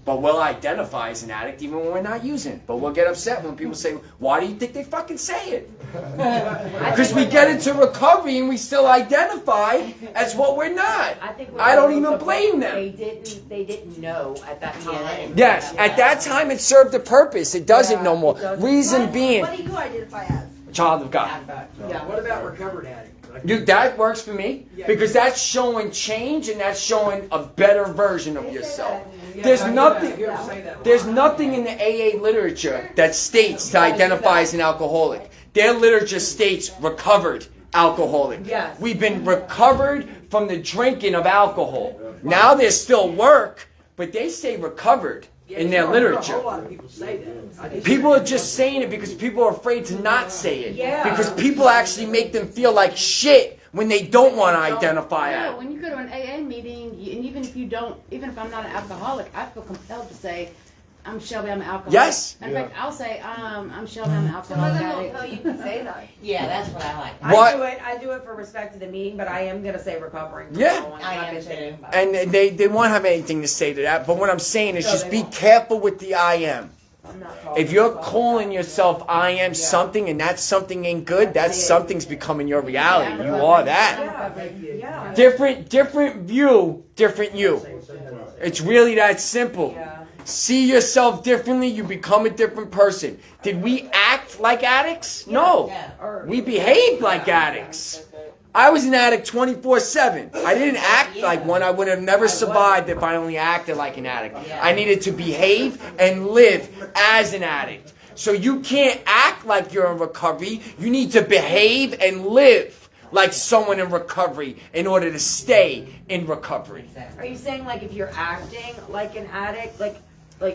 Speaker 1: But we'll identify as an addict even when we're not using it. But we'll get upset when people say, why do you think they fucking say it? Because we get into recovery and we still identify as what we're not. I don't even blame them.
Speaker 5: They didn't know at that time.
Speaker 1: Yes, at that time it served a purpose. It doesn't no more. Reason being,
Speaker 2: What do you identify as?
Speaker 1: child of God.
Speaker 4: Yeah. What about recovered addict?
Speaker 1: Dude, that works for me because that's showing change and that's showing a better version of yourself. There's nothing in the AA literature that states to identify as an alcoholic. Their literature states recovered alcoholic.
Speaker 5: Yes.
Speaker 1: We've been recovered from the drinking of alcohol. Now there's still work, but they say recovered in their literature.
Speaker 4: A lot of people say that.
Speaker 1: People are just saying it because people are afraid to not say it.
Speaker 5: Yeah.
Speaker 1: Because people actually make them feel like shit when they don't want to identify
Speaker 10: Yeah,
Speaker 1: it.
Speaker 10: when you go to an AA meeting, and even if I'm not an alcoholic, I feel compelled to say, I'm Shelby, I'm an alcoholic.
Speaker 1: Yes.
Speaker 10: In fact, I'll say, I'm Shelby, I'm an alcoholic addict.
Speaker 2: You can say that.
Speaker 5: Yeah, that's what I like.
Speaker 1: What?
Speaker 5: I do it for respect to the meeting, but I am gonna say recovering. from
Speaker 1: Yeah.
Speaker 5: someone.
Speaker 2: I
Speaker 5: I'm not
Speaker 2: am
Speaker 5: gonna say
Speaker 2: too.
Speaker 5: anybody.
Speaker 1: And they won't have anything to say to that. But what I'm saying is
Speaker 5: No,
Speaker 1: just
Speaker 5: they
Speaker 1: be
Speaker 5: won't.
Speaker 1: careful with the I am.
Speaker 5: I'm not talking
Speaker 1: If you're
Speaker 5: about
Speaker 1: calling
Speaker 5: that.
Speaker 1: yourself I am something and that something ain't good, that something's becoming your reality. You are that.
Speaker 5: Yeah.
Speaker 1: Different view, different you. It's really that simple.
Speaker 5: Yeah.
Speaker 1: See yourself differently, you become a different person. Did we act like addicts? No. We behaved like addicts. I was an addict 24/7. I didn't act like one. I would have never survived if I only acted like an addict. I needed to behave and live as an addict. So you can't act like you're in recovery. You need to behave and live like someone in recovery in order to stay in recovery.
Speaker 5: Are you saying like if you're acting like an addict, like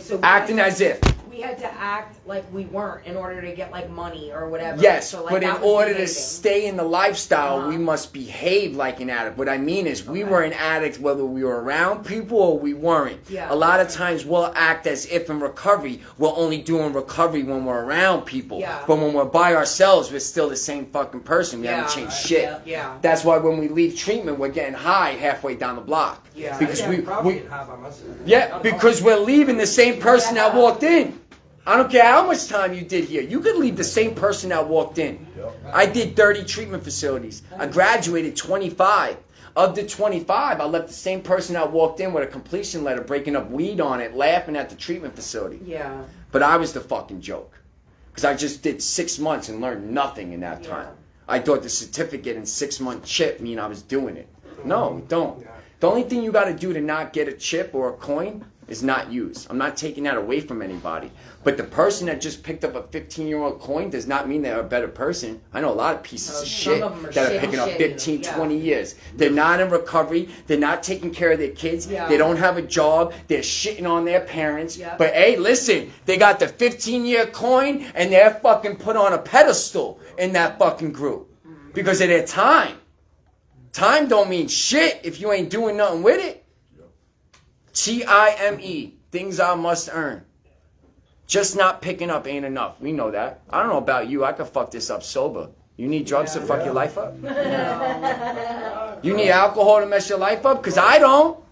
Speaker 5: so?
Speaker 1: Acting as if.
Speaker 5: We had to act like we weren't in order to get like money or whatever.
Speaker 1: Yes,
Speaker 5: so, like,
Speaker 1: but in
Speaker 5: that was
Speaker 1: order to
Speaker 5: behaving.
Speaker 1: stay in the lifestyle, we must behave like an addict. What I mean is, we were an addict whether we were around people or we weren't.
Speaker 5: Yeah.
Speaker 1: A lot of times we'll act as if in recovery, we're only doing recovery when we're around people.
Speaker 5: Yeah.
Speaker 1: But when we're by ourselves, we're still the same fucking person. We haven't
Speaker 5: Yeah.
Speaker 1: changed shit.
Speaker 5: Yeah.
Speaker 1: That's why when we leave treatment, we're getting high halfway down the block.
Speaker 5: Yeah.
Speaker 1: Because we
Speaker 4: Probably get high by myself.
Speaker 1: yeah, because we're leaving the same person that walked in. I don't care how much time you did here. You could leave the same person that walked in. I did 30 treatment facilities. I graduated 25. Of the 25, I left the same person that walked in with a completion letter, breaking up weed on it, laughing at the treatment facility.
Speaker 5: Yeah.
Speaker 1: But I was the fucking joke. Because I just did 6 months and learned nothing in that time. I thought the certificate and 6-month chip mean I was doing it. No, don't. The only thing you got to do to not get a chip or a coin is not use. I'm not taking that away from anybody. But the person that just picked up a 15-year-old coin does not mean they're a better person. I know a lot of pieces of
Speaker 5: Some
Speaker 1: shit
Speaker 5: of them are
Speaker 1: that are
Speaker 5: shit,
Speaker 1: picking up
Speaker 5: shit,
Speaker 1: 15,
Speaker 5: yeah.
Speaker 1: 20 years. They're not in recovery. They're not taking care of their kids.
Speaker 5: Yeah.
Speaker 1: They don't have a job. They're shitting on their parents.
Speaker 5: Yeah.
Speaker 1: But hey, listen, they got the 15-year coin and they're fucking put on a pedestal in that fucking group because of their time. Time don't mean shit if you ain't doing nothing with it. TIME, things I must earn. Just not picking up ain't enough. We know that. I don't know about you. I could fuck this up sober. You need drugs to fuck your life up? You need alcohol to mess your life up? Because I don't.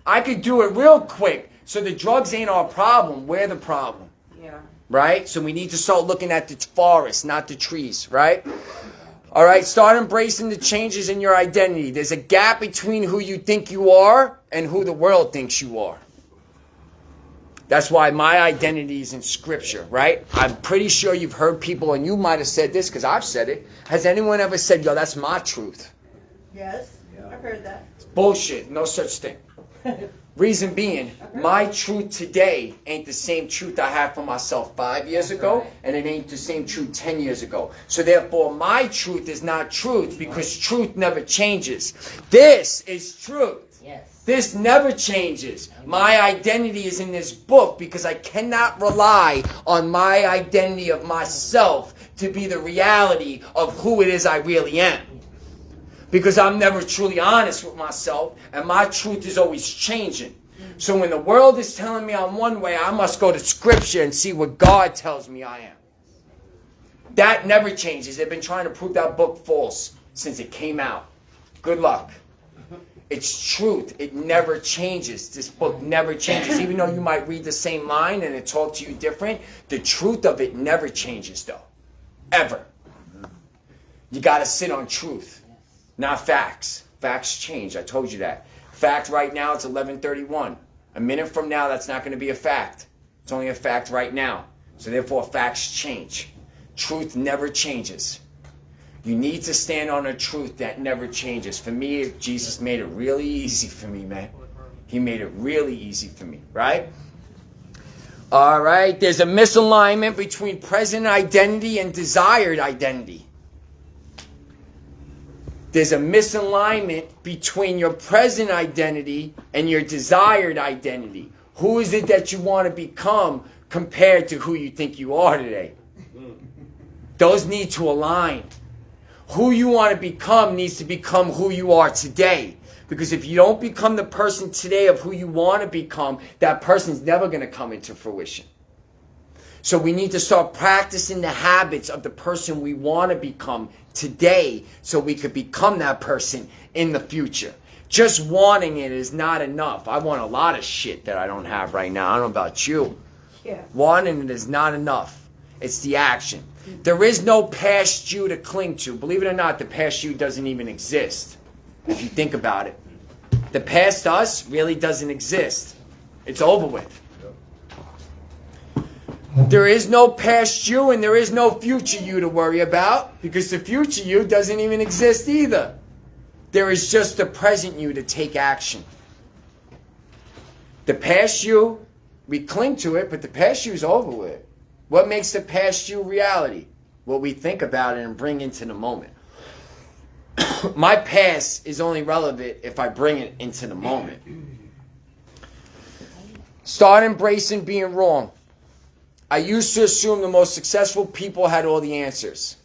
Speaker 1: I could do it real quick. So the drugs ain't our problem. We're the problem.
Speaker 5: Yeah.
Speaker 1: Right? So we need to start looking at the forest, not the trees. Right? All right, start embracing the changes in your identity. There's a gap between who you think you are and who the world thinks you are. That's why my identity is in Scripture, right? I'm pretty sure you've heard people, and you might have said this because I've said it. Has anyone ever said, yo, that's my truth?
Speaker 2: Yes, I've heard that.
Speaker 1: Bullshit, no such thing. Reason being, my truth today ain't the same truth I had for myself 5 years ago, and it ain't the same truth 10 years ago. So therefore, my truth is not truth, because truth never changes. This is truth.
Speaker 2: Yes.
Speaker 1: This never changes. My identity is in this book, because I cannot rely on my identity of myself to be the reality of who it is I really am. Because I'm never truly honest with myself, and my truth is always changing. So when the world is telling me I'm one way, I must go to Scripture and see what God tells me I am. That never changes. They've been trying to prove that book false since it came out. Good luck. It's truth. It never changes. This book never changes. Even though you might read the same line and it talk to you different, the truth of it never changes though. Ever. You got to sit on truth, not facts. Facts change. I told you that. Fact right now, it's 11:31. A minute from now, that's not going to be a fact. It's only a fact right now. So therefore, facts change. Truth never changes. You need to stand on a truth that never changes. For me, Jesus made it really easy for me, man. He made it really easy for me, right? All right, there's a misalignment between present identity and desired identity. There's a misalignment between your present identity and your desired identity. Who is it that you want to become compared to who you think you are today? Those need to align. Who you want to become needs to become who you are today. Because if you don't become the person today of who you want to become, that person's never going to come into fruition. So we need to start practicing the habits of the person we want to become today so we could become that person in the future. Just wanting it is not enough. I want a lot of shit that I don't have right now. I don't know about you.
Speaker 2: Yeah.
Speaker 1: Wanting it is not enough. It's the action. There is no past you to cling to. Believe it or not, the past you doesn't even exist. If you think about it. The past us really doesn't exist. It's over with. There is no past you and there is no future you to worry about because the future you doesn't even exist either. There is just the present you to take action. The past you, we cling to it, but the past you is over with. What makes the past you reality? What we think about it and bring into the moment. My past is only relevant if I bring it into the moment. Start embracing being wrong. I used to assume the most successful people had all the answers.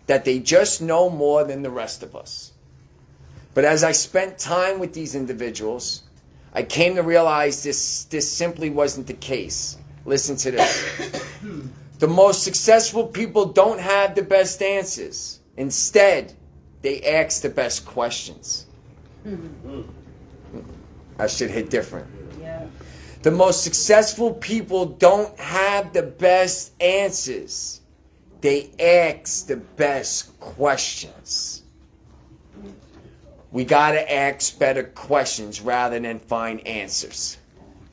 Speaker 1: That they just know more than the rest of us. But as I spent time with these individuals, I came to realize this simply wasn't the case. Listen to this. The most successful people don't have the best answers. Instead, they ask the best questions. That should hit different.
Speaker 2: Yeah.
Speaker 1: The most successful people don't have the best answers. They ask the best questions. We got to ask better questions rather than find answers.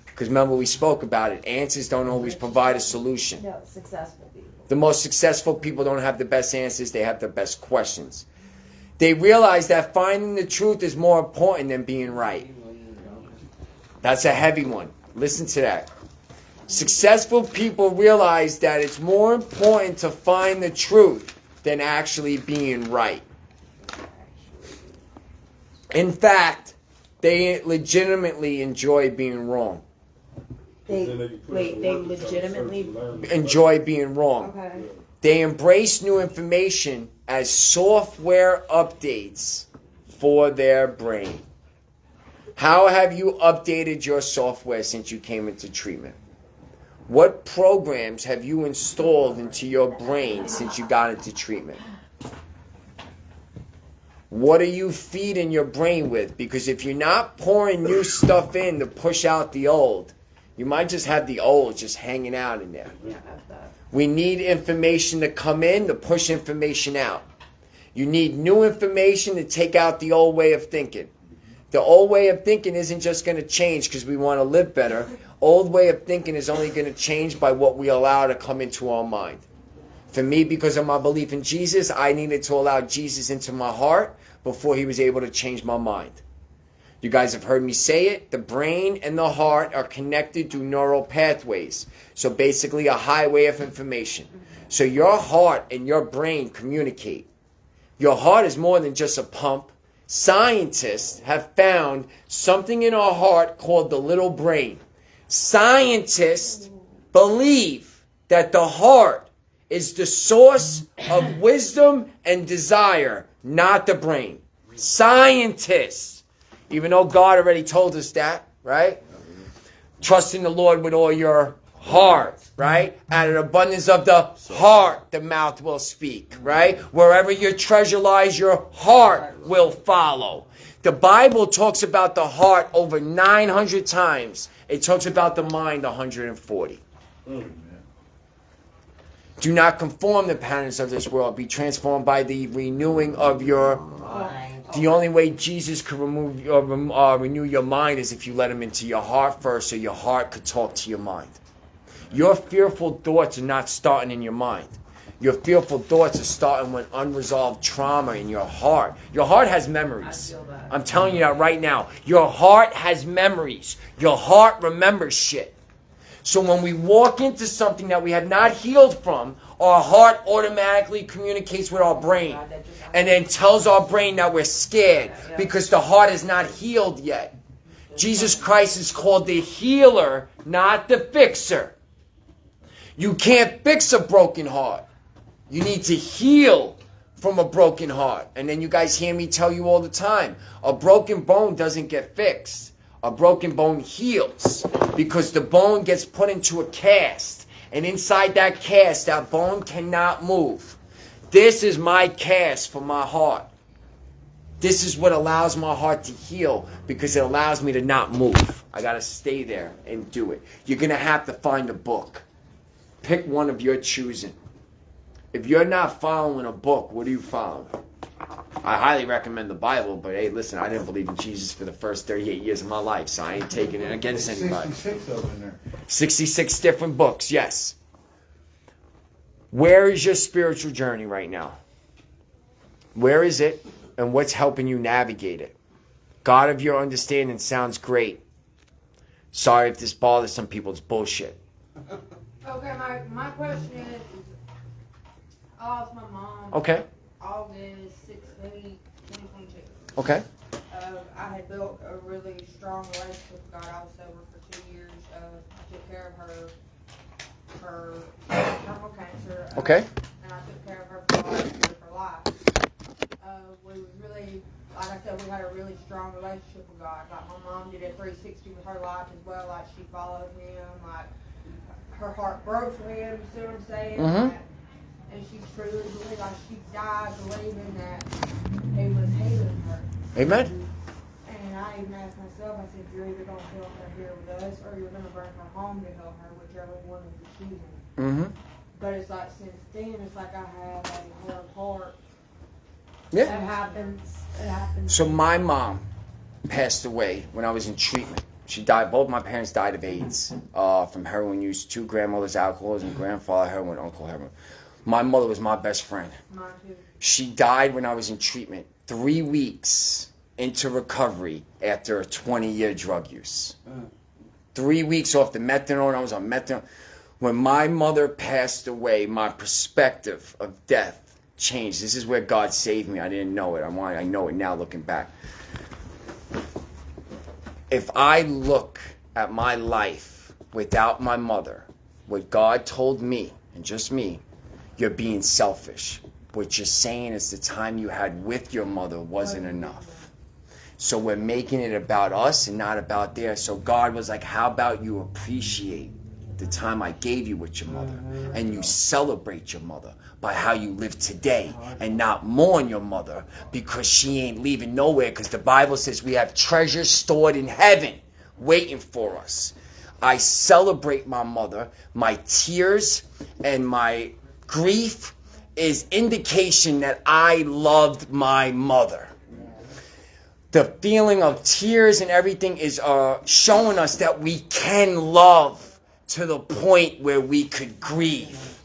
Speaker 1: Because remember, we spoke about it. Answers don't always provide a solution.
Speaker 2: No, successful people.
Speaker 1: The most successful people don't have the best answers. They have the best questions. They realize that finding the truth is more important than being right. That's a heavy one. Listen to that. Successful people realize that it's more important to find the truth than actually being right. In fact, they legitimately enjoy being wrong.
Speaker 5: They legitimately
Speaker 1: Enjoy being wrong.
Speaker 2: Okay.
Speaker 1: They embrace new information as software updates for their brain. How have you updated your software since you came into treatment? What programs have you installed into your brain since you got into treatment? What are you feeding your brain with? Because if you're not pouring new stuff in to push out the old, you might just have the old just hanging out in there. We need information to come in to push information out. You need new information to take out the old way of thinking. The old way of thinking isn't just going to change because we want to live better. Old way of thinking is only going to change by what we allow to come into our mind. For me, because of my belief in Jesus, I needed to allow Jesus into my heart before he was able to change my mind. You guys have heard me say it. The brain and the heart are connected through neural pathways. So basically a highway of information. So your heart and your brain communicate. Your heart is more than just a pump. Scientists have found something in our heart called the little brain. Scientists believe that the heart is the source of wisdom and desire, not the brain. Scientists, even though God already told us that, right? Trust in the Lord with all your heart, right? Out of the abundance of the heart, the mouth will speak, right? Wherever your treasure lies, your heart will follow. The Bible talks about the heart over 900 times. It talks about the mind 140. Do not conform the patterns of this world. Be transformed by the renewing of your mind. The only way Jesus could renew your mind is if you let him into your heart first, so your heart could talk to your mind. Your fearful thoughts are not starting in your mind. Your fearful thoughts are starting with unresolved trauma in your heart. Your heart has memories. I'm telling you that right now. Your heart has memories. Your heart remembers shit. So when we walk into something that we have not healed from, our heart automatically communicates with our brain and then tells our brain that we're scared because the heart is not healed yet. Jesus Christ is called the healer, not the fixer. You can't fix a broken heart. You need to heal from a broken heart. And then you guys hear me tell you all the time, a broken bone doesn't get fixed. A broken bone heals because the bone gets put into a cast. And inside that cast, that bone cannot move. This is my cast for my heart. This is what allows my heart to heal because it allows me to not move. I got to stay there and do it. You're going to have to find a book. Pick one of your choosing. If you're not following a book, what are you following? I highly recommend the Bible, but hey, listen, I didn't believe in Jesus for the first 38 years of my life, so I ain't taking it against anybody.
Speaker 6: 66 of them in there.
Speaker 1: 66 different books, yes. Where is your spiritual journey right now? Where is it, and what's helping you navigate it? God of your understanding sounds great. Sorry if this bothers some people, it's bullshit.
Speaker 11: Okay, my question is, I lost my mom.
Speaker 1: Okay.
Speaker 11: August 16, 2022.
Speaker 1: Okay.
Speaker 11: I had built a really strong relationship with God. I was sober for 2 years. I took care of her terminal cancer.
Speaker 1: Okay.
Speaker 11: And I took care of her for life. We was really, like I said, we had a really strong relationship with God. Like my mom did a 360 with her life as well. Like she followed him. Like her heart broke for him. You see what I'm saying?
Speaker 1: Mm-hmm.
Speaker 11: And she truly believed, like she died believing that he was healing her.
Speaker 1: Amen.
Speaker 11: And I even asked myself, I said, you're either going to help her here with us or you're going to bring her home to help her, whichever one is the choosing.
Speaker 1: Mm-hmm.
Speaker 11: But it's like since then, it's like I have a hard heart.
Speaker 1: Yeah.
Speaker 11: It happens. It happens.
Speaker 1: So my mom passed away when I was in treatment. She died, both my parents died of AIDS from heroin use. 2 grandmothers alcoholism, grandfather heroin, uncle heroin. My mother was my best friend.
Speaker 11: Mine too.
Speaker 1: She died when I was in treatment, 3 weeks into recovery after a 20-year drug use. 3 weeks off the methadone, I was on methadone. When my mother passed away, my perspective of death changed. This is where God saved me. I didn't know it. I know it now looking back. If I look at my life without my mother, what God told me, and just me, you're being selfish. What you're saying is the time you had with your mother wasn't enough. So we're making it about us and not about theirs. So God was like, how about you appreciate the time I gave you with your mother, and you celebrate your mother by how you live today and not mourn your mother because she ain't leaving nowhere, because the Bible says we have treasures stored in heaven waiting for us. I celebrate my mother. My tears and my grief is indication that I loved my mother. The feeling of tears and everything is showing us that we can love to the point where we could grieve.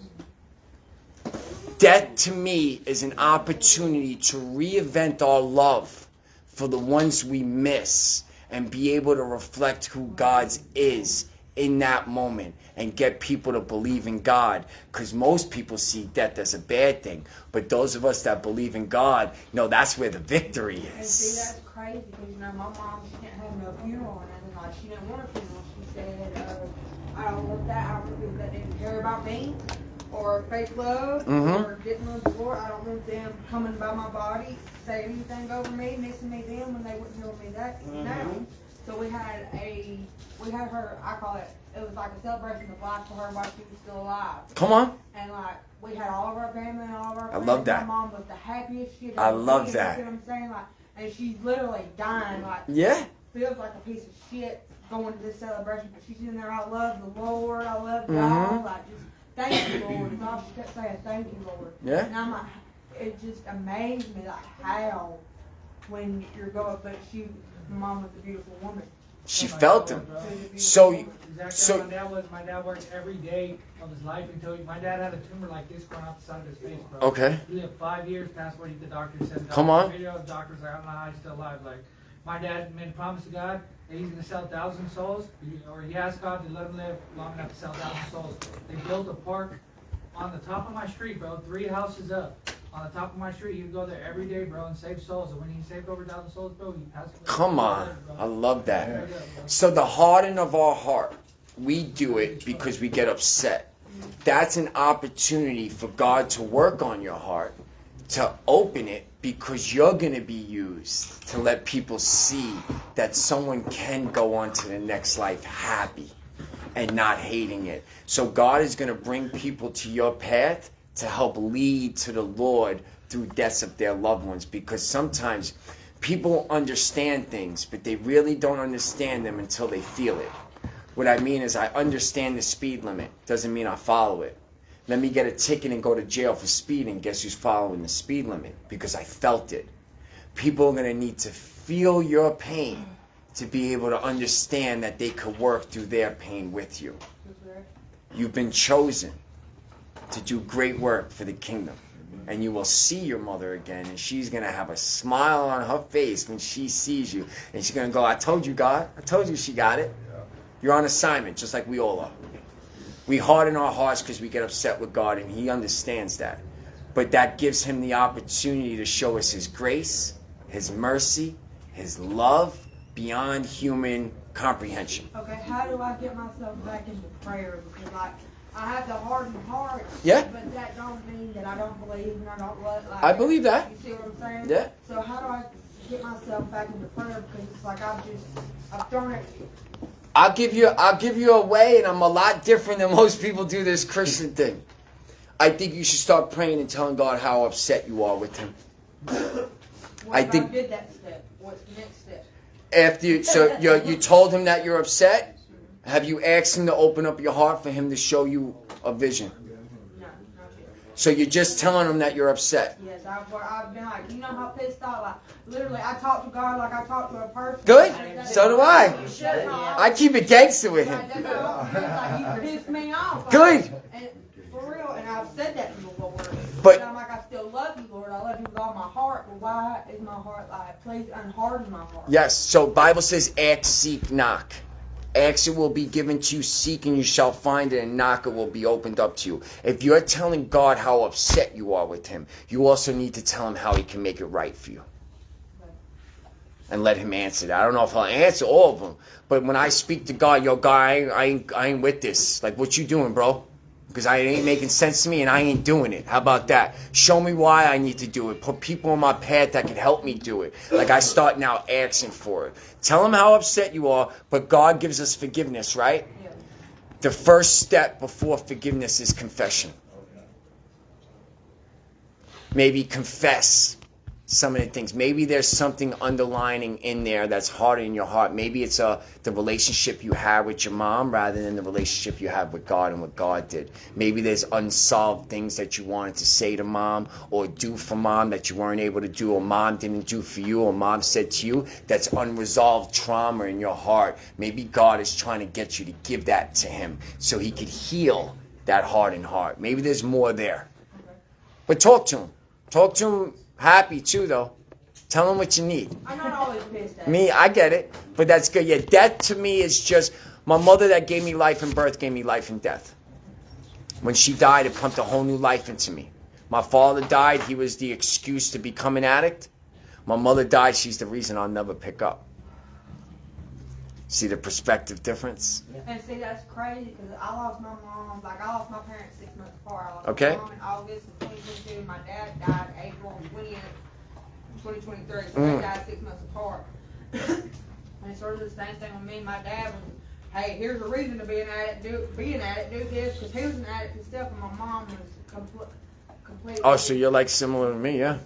Speaker 1: Death to me is an opportunity to reinvent our love for the ones we miss and be able to reflect who God's is in that moment and get people to believe in God, because most people see death as a bad thing, but those of us that believe in God know that's where the victory is.
Speaker 11: And see, that's crazy because my mom, she didn't have no funeral or nothing. Like she didn't want a funeral. She said, I don't want that. I don't want people that didn't care about me or fake love or getting on the floor. I don't want them coming by my body, saying anything over me, missing me then when they wouldn't tell me that now. So we had her, I call it was like a celebration of life for her while she was still alive.
Speaker 1: Come on.
Speaker 11: And like we had all of our family and all of our friends.
Speaker 1: I love that.
Speaker 11: My mom was the happiest shit.
Speaker 1: I love that.
Speaker 11: You know what I'm saying? Like, and she's literally dying. Like,
Speaker 1: Yeah.
Speaker 11: feels like a piece of shit going to this celebration, but she's in there. I love the Lord. I love God. Like, just thank you, Lord. And all she kept saying, thank you, Lord.
Speaker 1: Yeah.
Speaker 11: And I'm like, it just amazed me, like how when you're going, but my mom was a beautiful woman.
Speaker 1: She felt him.
Speaker 8: Exactly
Speaker 1: So
Speaker 8: how my dad worked every day of his life until my dad had a tumor like this growing out the side of his face, bro.
Speaker 1: Okay.
Speaker 8: He lived 5 years past what the doctor said.
Speaker 1: Come on.
Speaker 8: Video of doctors like, I don't know how he's still alive. Like, my dad made a promise to God that he's going to sell 1,000 souls, or he asked God to let him live long enough to sell 1,000 souls. They built a park on the top of my street, bro, 3 houses up. On the top of my street, he would go there every day, bro, and save souls. And when he saved over 1,000 souls, bro, he passed away.
Speaker 1: come on. I love that. So the hardening of our heart, we do it because we get upset. That's an opportunity for God to work on your heart, to open it, because you're going to be used to let people see that someone can go on to the next life happy and not hating it. So God is going to bring people to your path to help lead to the Lord through deaths of their loved ones, because sometimes people understand things, but they really don't understand them until they feel it. What I mean is I understand the speed limit. Doesn't mean I follow it. Let me get a ticket and go to jail for speeding. Guess who's following the speed limit? Because I felt it. People are going to need to feel your pain to be able to understand that they could work through their pain with you. You've been chosen to do great work for the kingdom. And you will see your mother again, and she's going to have a smile on her face when she sees you. And she's going to go, I told you, God. I told you she got it. You're on assignment, just like we all are. We harden our hearts because we get upset with God, and He understands that. But that gives Him the opportunity to show us His grace, His mercy, His love beyond human comprehension.
Speaker 11: Okay, how do I get myself back into prayer? Because like I have the hardened heart.
Speaker 1: Yeah.
Speaker 11: But that don't mean that I don't believe and I don't like.
Speaker 1: I believe that.
Speaker 11: You see what I'm saying?
Speaker 1: Yeah.
Speaker 11: So how do I get myself back into prayer? Because it's like I've thrown it.
Speaker 1: I'll give you a way, and I'm a lot different than most people do this Christian thing. I think you should start praying and telling God how upset you are with Him.
Speaker 11: What if I did that step? What's the next step?
Speaker 1: After you told Him that you're upset, have you asked Him to open up your heart for Him to show you a vision?
Speaker 11: No, not yet.
Speaker 1: So you're just telling Him that you're upset.
Speaker 11: Yes, I've been like, you know how pissed off. Like literally, I talk to God like I talk to a person.
Speaker 1: Good. So do I.
Speaker 11: You should.
Speaker 1: I keep it gangster with Him.
Speaker 11: Like, that's how it feels, like you pissed me off. Like,
Speaker 1: Good.
Speaker 11: And for real, and I've said that to the Lord.
Speaker 1: But
Speaker 11: I'm like, I still love you, Lord. I love you with all my heart. But why is my heart like, please unharden my heart?
Speaker 1: yes, so Bible says, ask, seek, knock. Ask, it will be given to you. Seek, and you shall find it. And knock, it will be opened up to you. If you're telling God how upset you are with Him, you also need to tell Him how He can make it right for you. And let Him answer that. I don't know if I'll answer all of them, but when I speak to God, yo, God, I ain't with this. Like, what you doing, bro? Because it ain't making sense to me, and I ain't doing it. How about that? Show me why I need to do it. Put people on my path that can help me do it. Like, I start now asking for it. Tell Him how upset you are, but God gives us forgiveness, right? Yeah. The first step before forgiveness is confession. Maybe confess some of the things. Maybe there's something underlining in there that's hard in your heart. Maybe it's the relationship you have with your mom rather than the relationship you have with God and what God did. Maybe there's unsolved things that you wanted to say to mom or do for mom that you weren't able to do, or mom didn't do for you, or mom said to you. That's unresolved trauma in your heart. Maybe God is trying to get you to give that to Him so He could heal that hardened heart. Maybe there's more there. But talk to Him. Talk to Him happy too, though. Tell Him what you need.
Speaker 11: I'm not always pissed at
Speaker 1: Me, I get it, but that's good. Yeah, death to me is just my mother that gave me life and birth gave me life and death. When she died, it pumped a whole new life into me. My father died. He was the excuse to become an addict. My mother died. She's the reason I'll never pick up. See the perspective difference?
Speaker 11: And see, that's crazy because I lost my mom. Like I lost my parents 6 months apart. I lost
Speaker 1: Okay.
Speaker 11: my mom in August of 2022. My dad died April 20th, 2023. So they died 6 months apart. And it's sort of the same thing with me and my dad was, hey, here's a reason to be an addict, do this, because he was an addict himself, and my mom was completely.
Speaker 1: Oh, so you're like similar to me, yeah?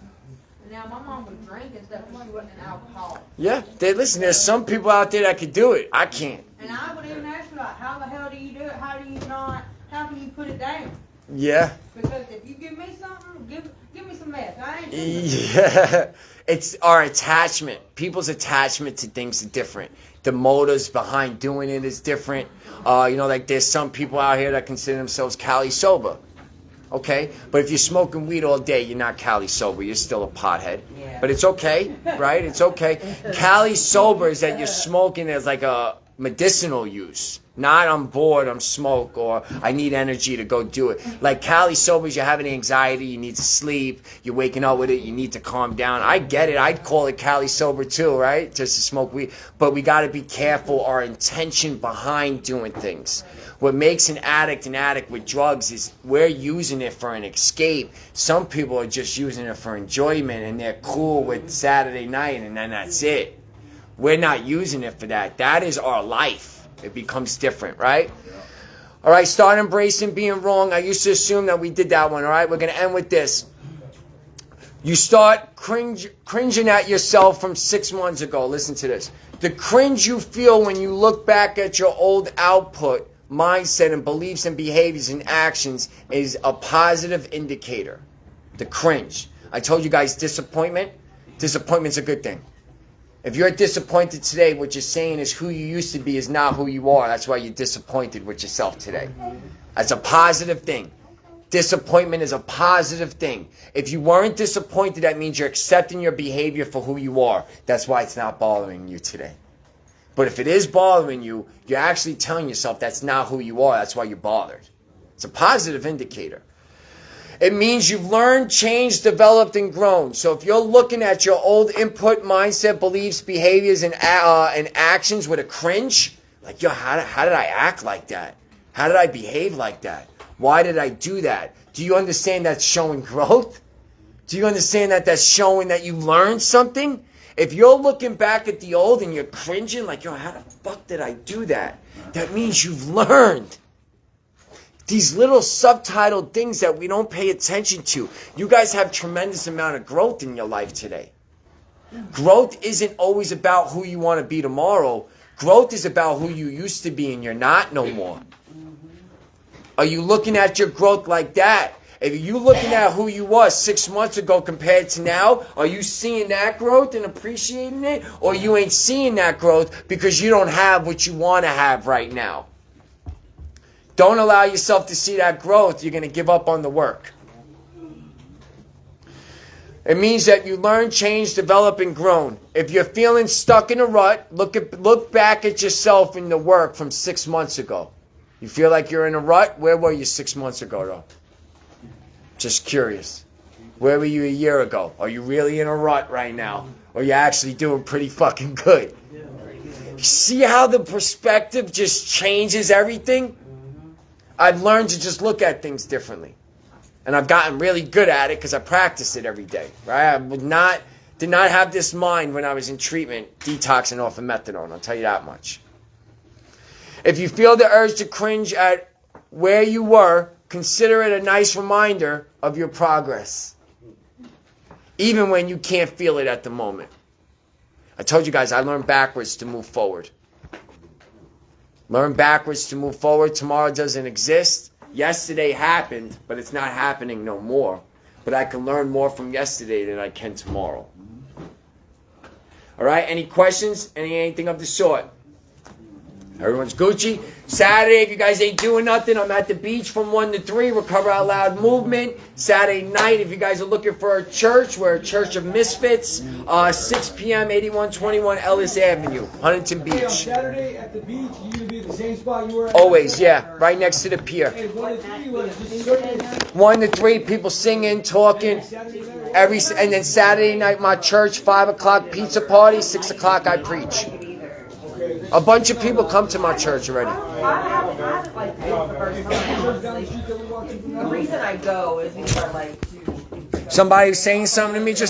Speaker 11: And now my mom would drink and stuff, but she wasn't an alcoholic.
Speaker 1: Yeah. Listen, there's some people out there that could do it. I can't.
Speaker 11: And I would even ask her, like, how the hell do you do it? How do you not? How can you put it down?
Speaker 1: Yeah.
Speaker 11: Because if you give me something, give me some meth. I ain't doing
Speaker 1: Yeah. It's our attachment. People's attachment to things is different. The motives behind doing it is different. Like there's some people out here that consider themselves Cali sober. Okay? But if you're smoking weed all day, you're not Cali sober. You're still a pothead.
Speaker 2: Yeah.
Speaker 1: But it's okay, right? It's okay. Cali sober is that you're smoking as like a medicinal use. Not I'm bored, I'm smoke, or I need energy to go do it. Like Cali sober is you're having anxiety, you need to sleep, you're waking up with it, you need to calm down. I get it. I'd call it Cali sober too, right? Just to smoke weed. But we got to be careful our intention behind doing things. What makes an addict with drugs is we're using it for an escape. Some people are just using it for enjoyment and they're cool with Saturday night and then that's it. We're not using it for that. That is our life. It becomes different, right? Yeah. All right, start embracing being wrong. I used to assume that we did that one, all right? We're going to end with this. You start cringing at yourself from 6 months ago. Listen to this. The cringe you feel when you look back at your old output, mindset, and beliefs and behaviors and actions is a positive indicator. The cringe. I told you guys disappointment. Disappointment's a good thing. If you're disappointed today, what you're saying is who you used to be is not who you are. That's why you're disappointed with yourself today. That's a positive thing. Disappointment is a positive thing. If you weren't disappointed, that means you're accepting your behavior for who you are. That's why it's not bothering you today. But if it is bothering you, you're actually telling yourself that's not who you are. That's why you're bothered. It's a positive indicator. It means you've learned, changed, developed, and grown. So if you're looking at your old input, mindset, beliefs, behaviors, and actions with a cringe, like, yo, how did I act like that? How did I behave like that? Why did I do that? Do you understand that's showing growth? Do you understand that that's showing that you learned something? If you're looking back at the old and you're cringing, like, yo, how the fuck did I do that? That means you've learned. These little subtitled things that we don't pay attention to. You guys have tremendous amount of growth in your life today. Growth isn't always about who you want to be tomorrow. Growth is about who you used to be and you're not no more. Are you looking at your growth like that? If you're looking at who you was 6 months ago compared to now, are you seeing that growth and appreciating it? Or you ain't seeing that growth because you don't have what you want to have right now? Don't allow yourself to see that growth. You're going to give up on the work. It means that you learn, change, develop, and grown. If you're feeling stuck in a rut, look back at yourself in the work from 6 months ago. You feel like you're in a rut? Where were you 6 months ago, though? Just curious. Where were you a year ago? Are you really in a rut right now? Or are you actually doing pretty fucking good? See how the perspective just changes everything? I've learned to just look at things differently. And I've gotten really good at it because I practice it every day. Right? I did not have this mind when I was in treatment, detoxing off of methadone. I'll tell you that much. If you feel the urge to cringe at where you were, consider it a nice reminder of your progress. Even when you can't feel it at the moment. I told you guys I learned backwards to move forward. Learn backwards to move forward. Tomorrow doesn't exist. Yesterday happened, but it's not happening no more. But I can learn more from yesterday than I can tomorrow. All right, any questions? Anything of the sort? Everyone's Gucci. Saturday, if you guys ain't doing nothing, I'm at the beach from 1 to 3. Recover Out Loud movement. Saturday night, if you guys are looking for a church, we're a Church of Misfits. 6 p.m., 8121 Ellis Avenue, Huntington Beach.
Speaker 8: Hey, on Saturday at the beach, you gonna be at the same spot you were at?
Speaker 1: Always, yeah. Right next to the pier.
Speaker 8: Hey, 1 to 3, what is this circuit?
Speaker 1: 1 to 3, people singing, talking. And then Saturday night, my church, 5 o'clock pizza party, 6 o'clock I preach.
Speaker 8: Okay,
Speaker 1: A bunch of people come to my church already.
Speaker 5: I haven't like been the first time. The reason I go is because I like to.
Speaker 1: Somebody saying something to me just